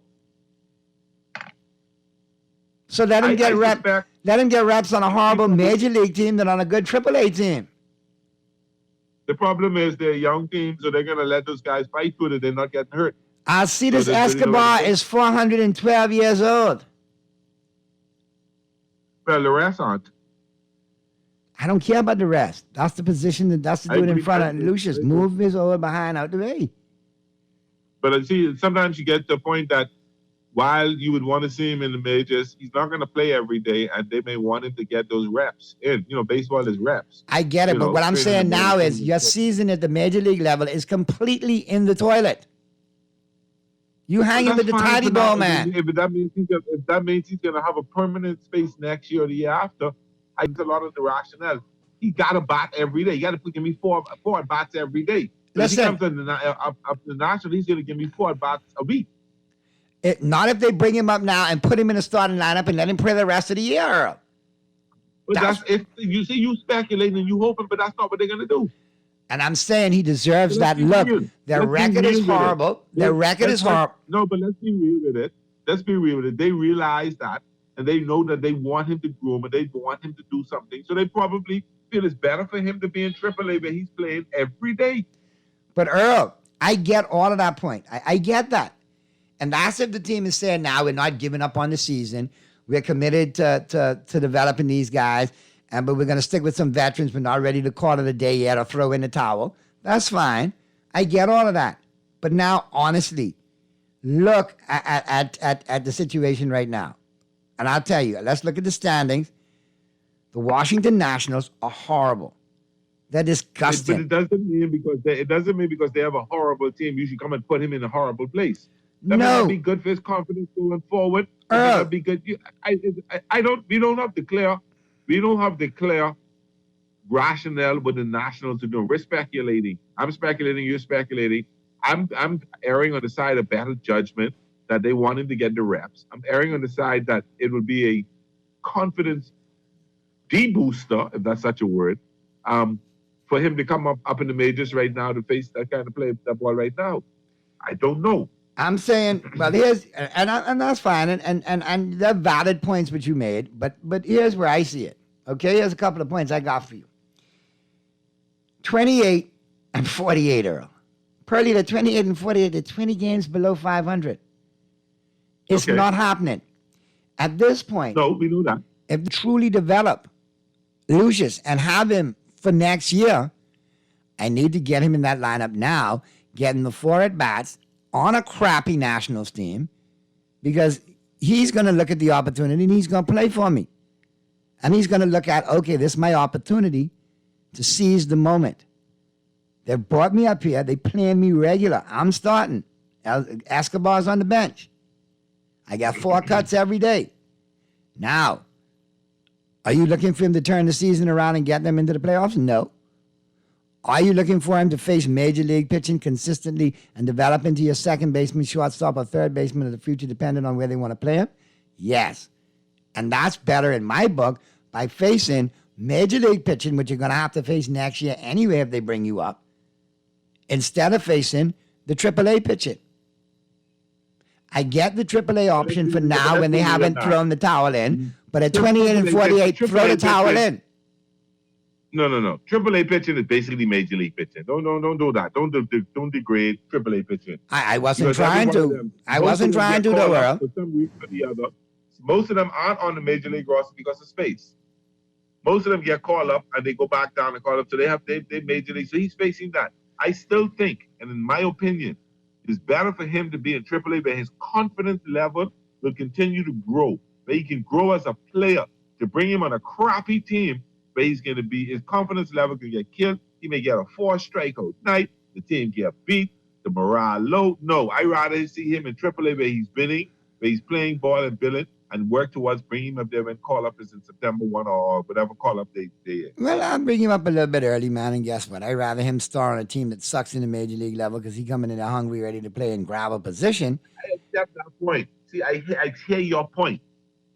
So let him get reps. Let him get reps on a horrible major league team than on a good AAA team. The problem is they're young teams, so they're going to let those guys fight for it. They're not getting hurt. Alcides Escobar is 412 years old. Well, the rest aren't. I don't care about the rest. That's the position. That's the dude in front of Lucius. Move his old behind out the way. But I see, sometimes you get to the point that while you would want to see him in the majors, he's not going to play every day, and they may want him to get those reps in. You know, baseball is reps. I get it, but what I'm saying now is your season at the major league level is completely in the toilet. You hanging with the tidy ball, man. If that means he's going to have a permanent space next year or the year after, I think a lot of the rationale. He got to bat every day. You got to give me four at bats every day. If he comes to the National, he's going to give me 4 at bats a week. Not if they bring him up now and put him in a starting lineup and let him play the rest of the year, Earl. But that's if you see you speculating and you hoping, but that's not what they're going to do. And I'm saying he deserves that look. Their record is horrible. Their record is horrible. No, but let's be real with it. Let's be real with it. They realize that, and they know that they want him to groom and they want him to do something. So they probably feel it's better for him to be in AAA where he's playing every day. But Earl, I get all of that point. I get that. And that's if the team is saying, now we're not giving up on the season. We're committed to developing these guys, but we're going to stick with some veterans. We're not ready to call it a day yet or throw in the towel. That's fine. I get all of that. But now, honestly, look at the situation right now. And I'll tell you, let's look at the standings. The Washington Nationals are horrible. They're disgusting. But it doesn't mean because they have a horrible team, you should come and put him in a horrible place. That may not be good for his confidence going forward. That may not be good. We don't have the clear rationale what the Nationals are doing. We're speculating. I'm speculating. You're speculating. I'm erring on the side of better judgment that they want him to get the reps. I'm erring on the side that it would be a confidence de-booster, if that's such a word, for him to come up in the majors right now to face that kind of play that ball right now. I don't know. I'm saying, well, here's, and that's fine, and they're valid points which you made, but here's where I see it. Okay, here's a couple of points I got for you. 28 and 48, Earl. Pearly, the 28 and 48, the 20 games below 500. It's not happening. At this point, no, we know that. If they truly develop Lucius and have him for next year, I need to get him in that lineup now, get him the 4 at-bats on a crappy Nationals team, because he's going to look at the opportunity and he's going to play for me. And he's going to look at, okay, this is my opportunity to seize the moment. They've brought me up here. They playing me regular. I'm starting. Escobar's on the bench. I got 4 cuts every day. Now, are you looking for him to turn the season around and get them into the playoffs? No. Are you looking for him to face major league pitching consistently and develop into your second baseman, shortstop, or third baseman of the future, depending on where they want to play him? Yes. And that's better in my book by facing major league pitching, which you're going to have to face next year anyway if they bring you up, instead of facing the AAA pitching. I get the AAA option for now when they haven't thrown the towel in, but at 28 and 48, throw the towel in. No. AAA pitching is basically major league pitching. Don't do that. Don't degrade AAA pitching. I wasn't trying to. I wasn't trying to, though, Earl. For some reason or the other, most of them aren't on the major league roster because of space. Most of them get called up and they go back down and call up. So they major league. So he's facing that. I still think, and in my opinion, it's better for him to be in AAA where his confidence level will continue to grow. Where he can grow as a player. To bring him on a crappy team where he's going to be, his confidence level can get killed. He may get a 4 strikeout night. The team get beat. The morale low. No, I'd rather see him in AAA where he's winning, where he's playing ball and billing, and work towards bringing him up there when call-up is in September 1 or whatever call-up they is. Well, I'll bring him up a little bit early, man, and guess what? I'd rather him star on a team that sucks in the major league level because he's coming in there hungry, ready to play and grab a position. I accept that point. See, I hear your point.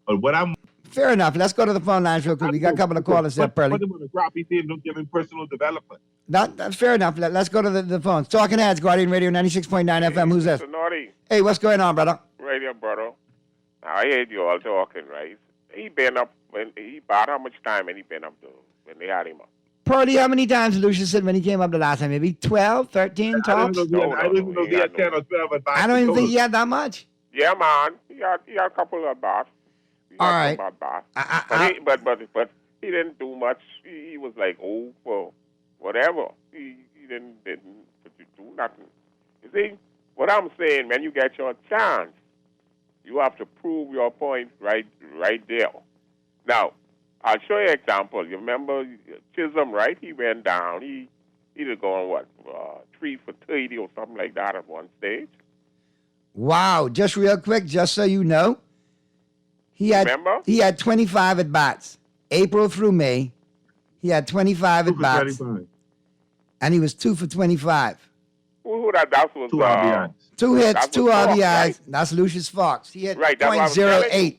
But what I'm Fair enough. Let's go to the phone lines real quick. We got a couple of callers there, Pearly. put him on a crappy team, don't give him personal development. That's fair enough. Let's go to the phones. Talking Heads, Guardian Radio 96.9 FM. Who's this? Mr. Naughty, Hey, what's going on, brother? radio brother. I heard you all talking, right? He been up when he about how much time had he been up to when they had him up? Pearly, how many times Lucius said when he came up the last time? Maybe 12, 13 tops? I didn't know he had 10 or 12 at I don't even think he had that much. Yeah, man. He had a couple of bars. All right. But he didn't do much. He was like, oh, well, whatever. He didn't do nothing. You see, what I'm saying, when you get your chance, you have to prove your point right there. Now, I'll show you an example. You remember Chisholm, right? He went down. He was going, 3 for 30 or something like that at one stage. Wow. Just real quick, just so you know, he had 25 at bats. April through May, he had 25 at bats. And he was 2 for 25. Who that was? 2 RBIs. 2 hits, 2 RBIs. Right? That's Lucius Fox. He had Right, that's what I was telling you. 0.08.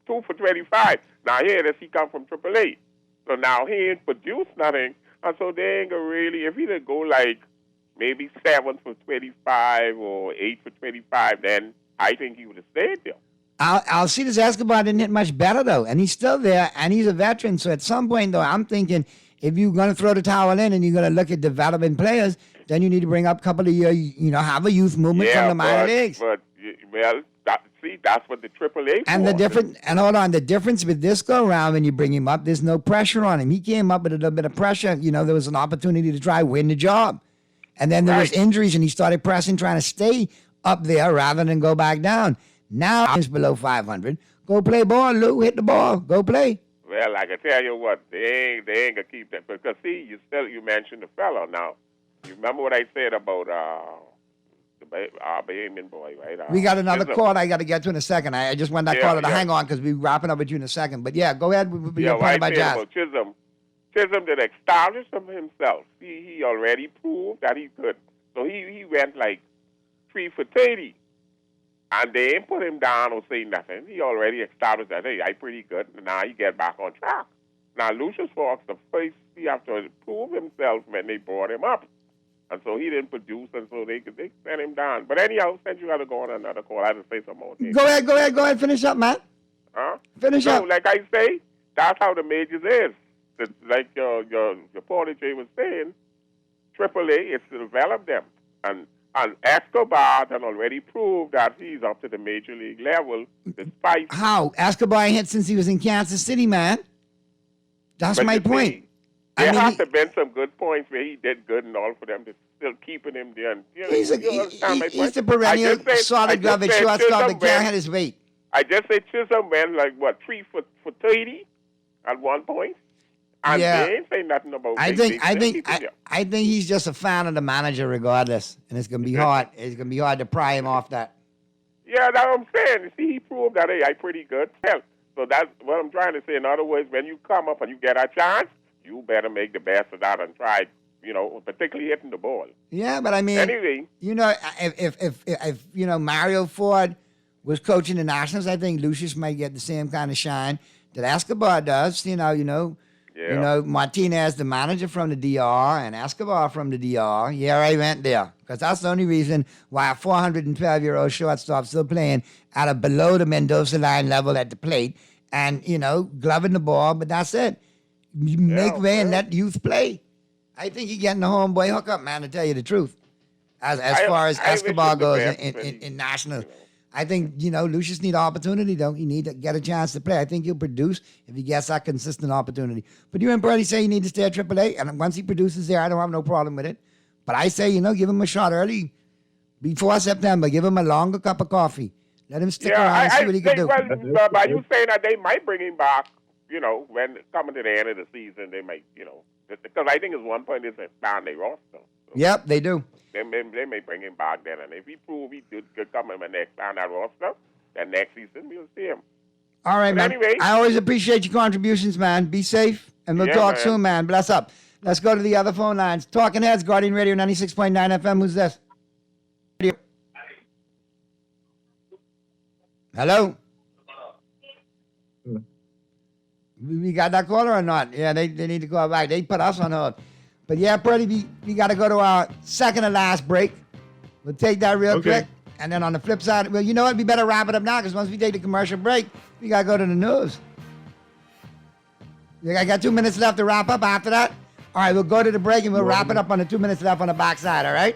2 for 25. Now here, he come from AAA. So now he ain't produced nothing. And so they ain't gonna really, if he did go like maybe 7 for 25 or 8 for 25, then I think he would have stayed there. Alcides Escobar didn't hit much better, though, and he's still there, and he's a veteran. So at some point, though, I'm thinking if you're going to throw the towel in and you're going to look at developing players, then you need to bring up a couple of years, have a youth movement from the minor leagues. That's what the AAA And the difference with this go round when you bring him up, there's no pressure on him. He came up with a little bit of pressure. There was an opportunity to try win the job. And then there was injuries, and he started pressing, trying to stay up there rather than go back down. Now he's below 500. Go play ball, Lou. Hit the ball. Go play. Well, I can tell you what, they ain't gonna keep that because see, you mentioned the fellow. Now, you remember what I said about the Bahamian boy, right? We got another call I got to get to in a second. I just want that caller to hang on because we're wrapping up with you in a second. But yeah, go ahead with your point about Jazz. About Chisholm did establish himself. He already proved that he could. So he went like 3 for 30. And they ain't put him down or say nothing. He already established that, hey, I pretty good. Now he get back on track. Now, Lucius Fox, the first, he have to prove himself when they brought him up. And so he didn't produce, and so they sent him down. But anyhow, since you got to go on another call, I have to say some more things. Go ahead. Finish up, man. Huh? Finish up. Like I say, that's how the majors is. Like your protege was saying, AAA is to develop them. And Escobar had already proved that he's up to the major league level despite... How? Escobar hit since he was in Kansas City, man. That's my point. There have to been some good points where he did good and all for them to still keeping him there. And, he's the perennial solid glove shortstop that can't hit his weight. I just said Chisholm went 3 for 30 at one point. And they ain't saying nothing about I think he's just a fan of the manager regardless. And it's gonna be hard. It's gonna be hard to pry him off that. Yeah, that's what I'm saying. See, he proved that hey, I pretty good. Hell, so that's what I'm trying to say. In other words, when you come up and you get a chance, you better make the best of that and try, particularly hitting the ball. Yeah, but I mean, anyway, if Mario Ford was coaching the Nationals, I think Lucius might get the same kind of shine that Escobar does. Martinez, the manager from the DR, and Escobar from the DR. Yeah, I went there because that's the only reason why a 412-year-old shortstop still playing at a below the Mendoza line level at the plate and, gloving the ball, but that's it. You make way and let youth play. I think you're getting the homeboy hookup, man, to tell you the truth. As far as Escobar goes in Nationals. I think, Lucius need opportunity, though. He need to get a chance to play. I think he'll produce if he gets that consistent opportunity. But you and Brody say you need to stay at AAA, and once he produces there, I don't have no problem with it. But I say, give him a shot early, before September. Give him a longer cup of coffee. Let him stick around and see what he can do. Well, by you saying that they might bring him back, when coming to the end of the season, they might, because I think at one point it's down their roster. So. Yep, they do. They may bring him back then, and if he prove he could come in the next on that roster, then next season we'll see him. All right, man. Anyway, I always appreciate your contributions, man. Be safe, and we'll talk soon, man. Bless up. Let's go to the other phone lines. Talking Heads, Guardian Radio 96.9 FM. Who's this? Hello? We got that caller or not? Yeah, they need to call back. They put us on hold. But yeah, Purdy, we got to go to our second to last break. We'll take that real quick. And then on the flip side, well, you know what? We better wrap it up now because once we take the commercial break, we got to go to the news. I got 2 minutes left to wrap up after that. All right, we'll go to the break and we'll wrap it up on the 2 minutes left on the backside, all right?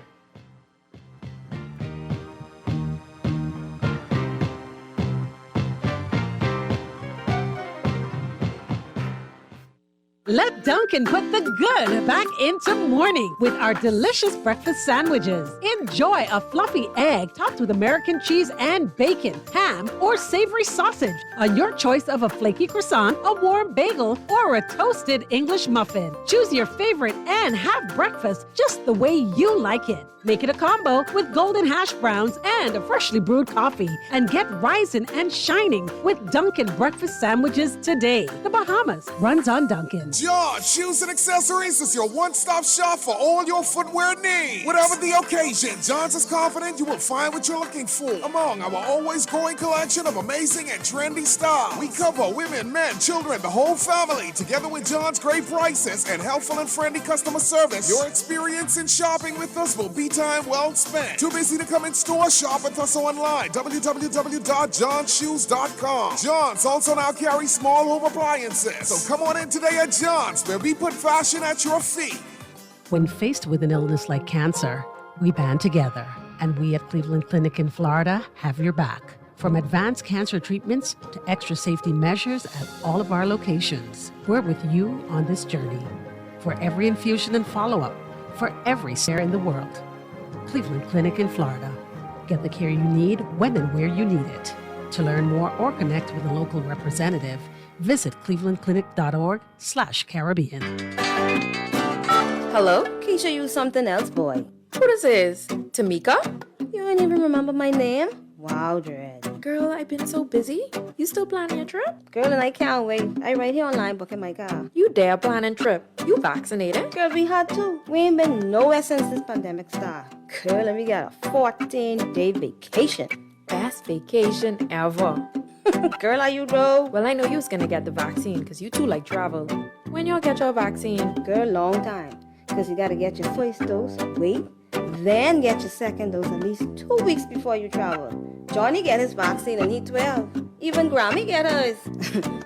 Let Dunkin' put the good back into morning with our delicious breakfast sandwiches. Enjoy a fluffy egg topped with American cheese and bacon, ham, or savory sausage on your choice of a flaky croissant, a warm bagel, or a toasted English muffin. Choose your favorite and have breakfast just the way you like it. Make it a combo with golden hash browns and a freshly brewed coffee. And get rising and shining with Dunkin' breakfast sandwiches today. The Bahamas runs on Dunkin'. John Shoes and Accessories is your one-stop shop for all your footwear needs. Whatever the occasion, John's is confident you will find what you're looking for among our always growing collection of amazing and trendy styles. We cover women, men, children, the whole family. Together with John's great prices and helpful and friendly customer service, your experience in shopping with us will be time well spent. Too busy to come in store? Shop with us online. www.johnshoes.com. John's also now carries small home appliances. So come on in today at John's, where we put fashion at your feet. When faced with an illness like cancer, we band together, and we at Cleveland Clinic in Florida have your back. From advanced cancer treatments to extra safety measures at all of our locations, we're with you on this journey. For every infusion and follow-up, for every care in the world. Cleveland Clinic in Florida. Get the care you need when and where you need it. To learn more or connect with a local representative, visit clevelandclinic.org/Caribbean. Hello? Keisha, you something else, boy. Who this is? Tamika? You ain't even remember my name? Wow, Dread. Girl, I've been so busy. You still planning a trip? Girl, and I can't wait. I right here online booking my car. You dare planning trip? You vaccinated? Girl, we had to. We ain't been nowhere since this pandemic started. Girl, and we got a 14-day vacation. Best vacation ever. Girl, are you though? Well, I know you was gonna get the vaccine because you too like travel. When y'all get your vaccine? Girl, long time. Because you gotta get your first dose, wait, then get your second dose at least 2 weeks before you travel. Johnny get his vaccine and he 12. Even Grammy get hers.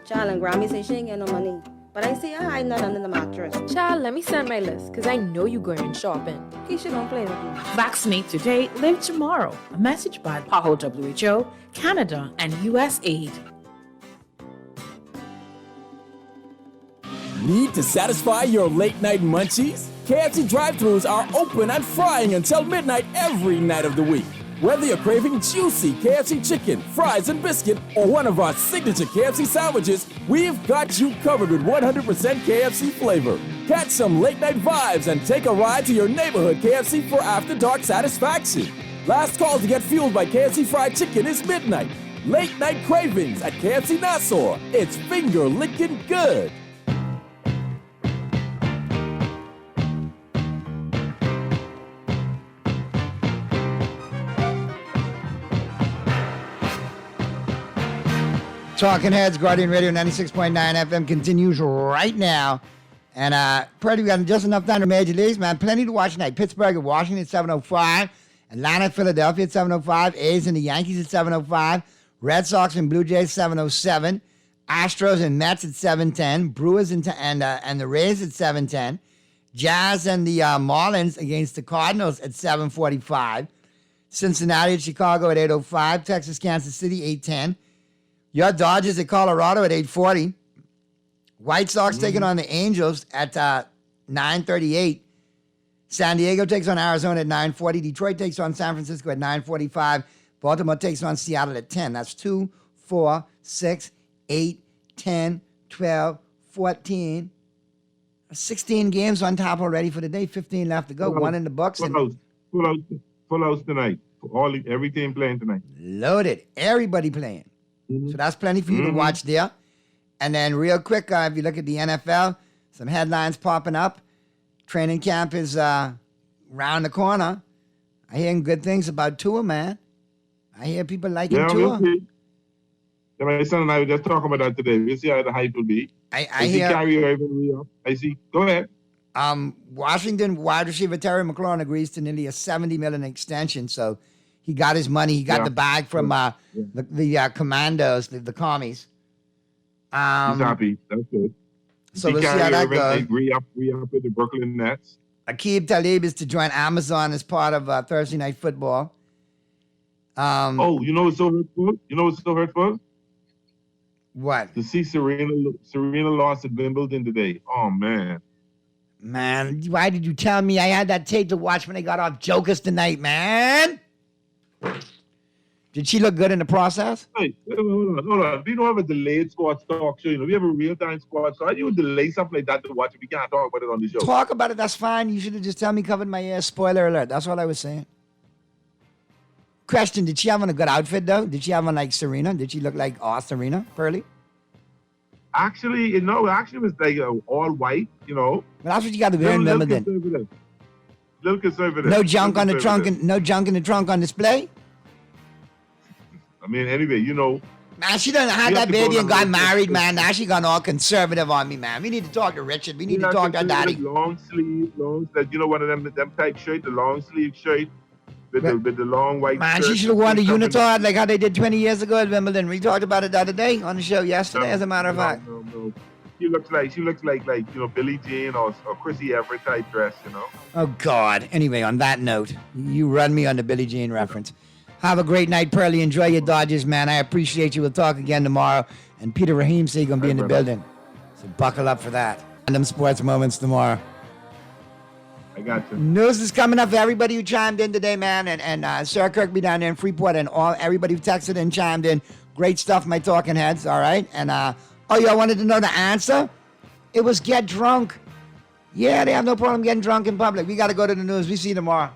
Child, and Grammy say she ain't get no money. But I see her hiding that under the mattress. Child, let me send my list, because I know you going shopping. Keisha, don't play with me. Vaccinate today, live tomorrow. A message by PAHO WHO, Canada, and USAID. Need to satisfy your late night munchies? KFC drive-thrus are open and frying until midnight every night of the week. Whether you're craving juicy KFC chicken, fries, and biscuit, or one of our signature KFC sandwiches, we've got you covered with 100% KFC flavor. Catch some late night vibes and take a ride to your neighborhood KFC for after dark satisfaction. Last call to get fueled by KFC fried chicken is midnight. Late night cravings at KFC Nassau. It's finger licking good. Talking Heads, Guardian Radio 96.9 FM continues right now. And Purdy, we got just enough time to Major Leagues, man. Plenty to watch tonight. Pittsburgh at Washington at 7:05. Atlanta, Philadelphia at 7:05. A's and the Yankees at 7:05. Red Sox and Blue Jays 7:07. Astros and Mets at 7:10. Brewers and the Rays at 7:10. Jazz and the Marlins against the Cardinals at 7:45. Cincinnati at Chicago at 8:05. Texas, Kansas City 8:10. Your Dodgers at Colorado at 8:40. White Sox taking on the Angels at 9:38. San Diego takes on Arizona at 9:40. Detroit takes on San Francisco at 9:45. Baltimore takes on Seattle at 10. That's 2, 4, 6, 8, 10, 12, 14. 16 games on top already for the day. 15 left to go. One in the books. Full house tonight. Every team playing tonight. Loaded. Everybody playing. So that's plenty for you to watch there. And then real quick, if you look at the NFL, some headlines popping up. Training camp is round the corner. I hear good things about Tua, man. I hear people liking Tua. Yeah, my son and I were just talking about that today. We'll see how the hype will be. I hear. Carry Irvin way up. I see. Go ahead. Washington wide receiver Terry McLaurin agrees to nearly a $70 million extension. So he got his money. He got the bag from the Commandos, the commies. He's happy. That's good. So we'll see how that goes. Re up with the Brooklyn Nets. Aqib Talib is to join Amazon as part of Thursday Night Football. You know what's so hurtful? What? To see Serena lost at Wimbledon today. Oh, man. Man, why did you tell me? I had that tape to watch when they got off Jokers tonight, man. Did she look good in the process? Hey, hold on. We don't have a delayed sports talk show. We have a real-time sports show. How do you delay something like that to watch if we can't talk about it on the show? Talk about it. That's fine. You should have just told me, covered my ears. Spoiler alert. That's all I was saying. Question, did she have on a good outfit, though? Did she have on, like, Serena? Did she look like Serena, Pearly? Actually, it was like all white, Well, that's what you got to wear in Wimbledon. Little conservative. No junk on the trunk and no junk in the trunk on display? I mean, anyway, Man, she done had that baby and got married, man. Now she gone all conservative on me, man. We need to talk to Richard. We need to talk to her daddy. Long sleeve, one of them type shirt, the long sleeve shirt with the long white man, shirt. She should have worn the unitard like how they did 20 years ago at Wimbledon. We talked about it the other day on the show yesterday, as a matter of fact. No. She looks like Billie Jean or Chrissy Everett type dress, Oh, God. Anyway, on that note, you run me on the Billie Jean reference. Have a great night, Pearly. Enjoy your Dodgers, man. I appreciate you. We'll talk again tomorrow. And Peter Rahim said he's going to be in the building. So buckle up for that. Random sports moments tomorrow. I got you. News is coming up for everybody who chimed in today, man. And Sir Kirkby down there in Freeport and everybody who texted and chimed in. Great stuff, my talking heads, all right? And, y'all wanted to know the answer? It was get drunk. Yeah, they have no problem getting drunk in public. We got to go to the news. We see you tomorrow.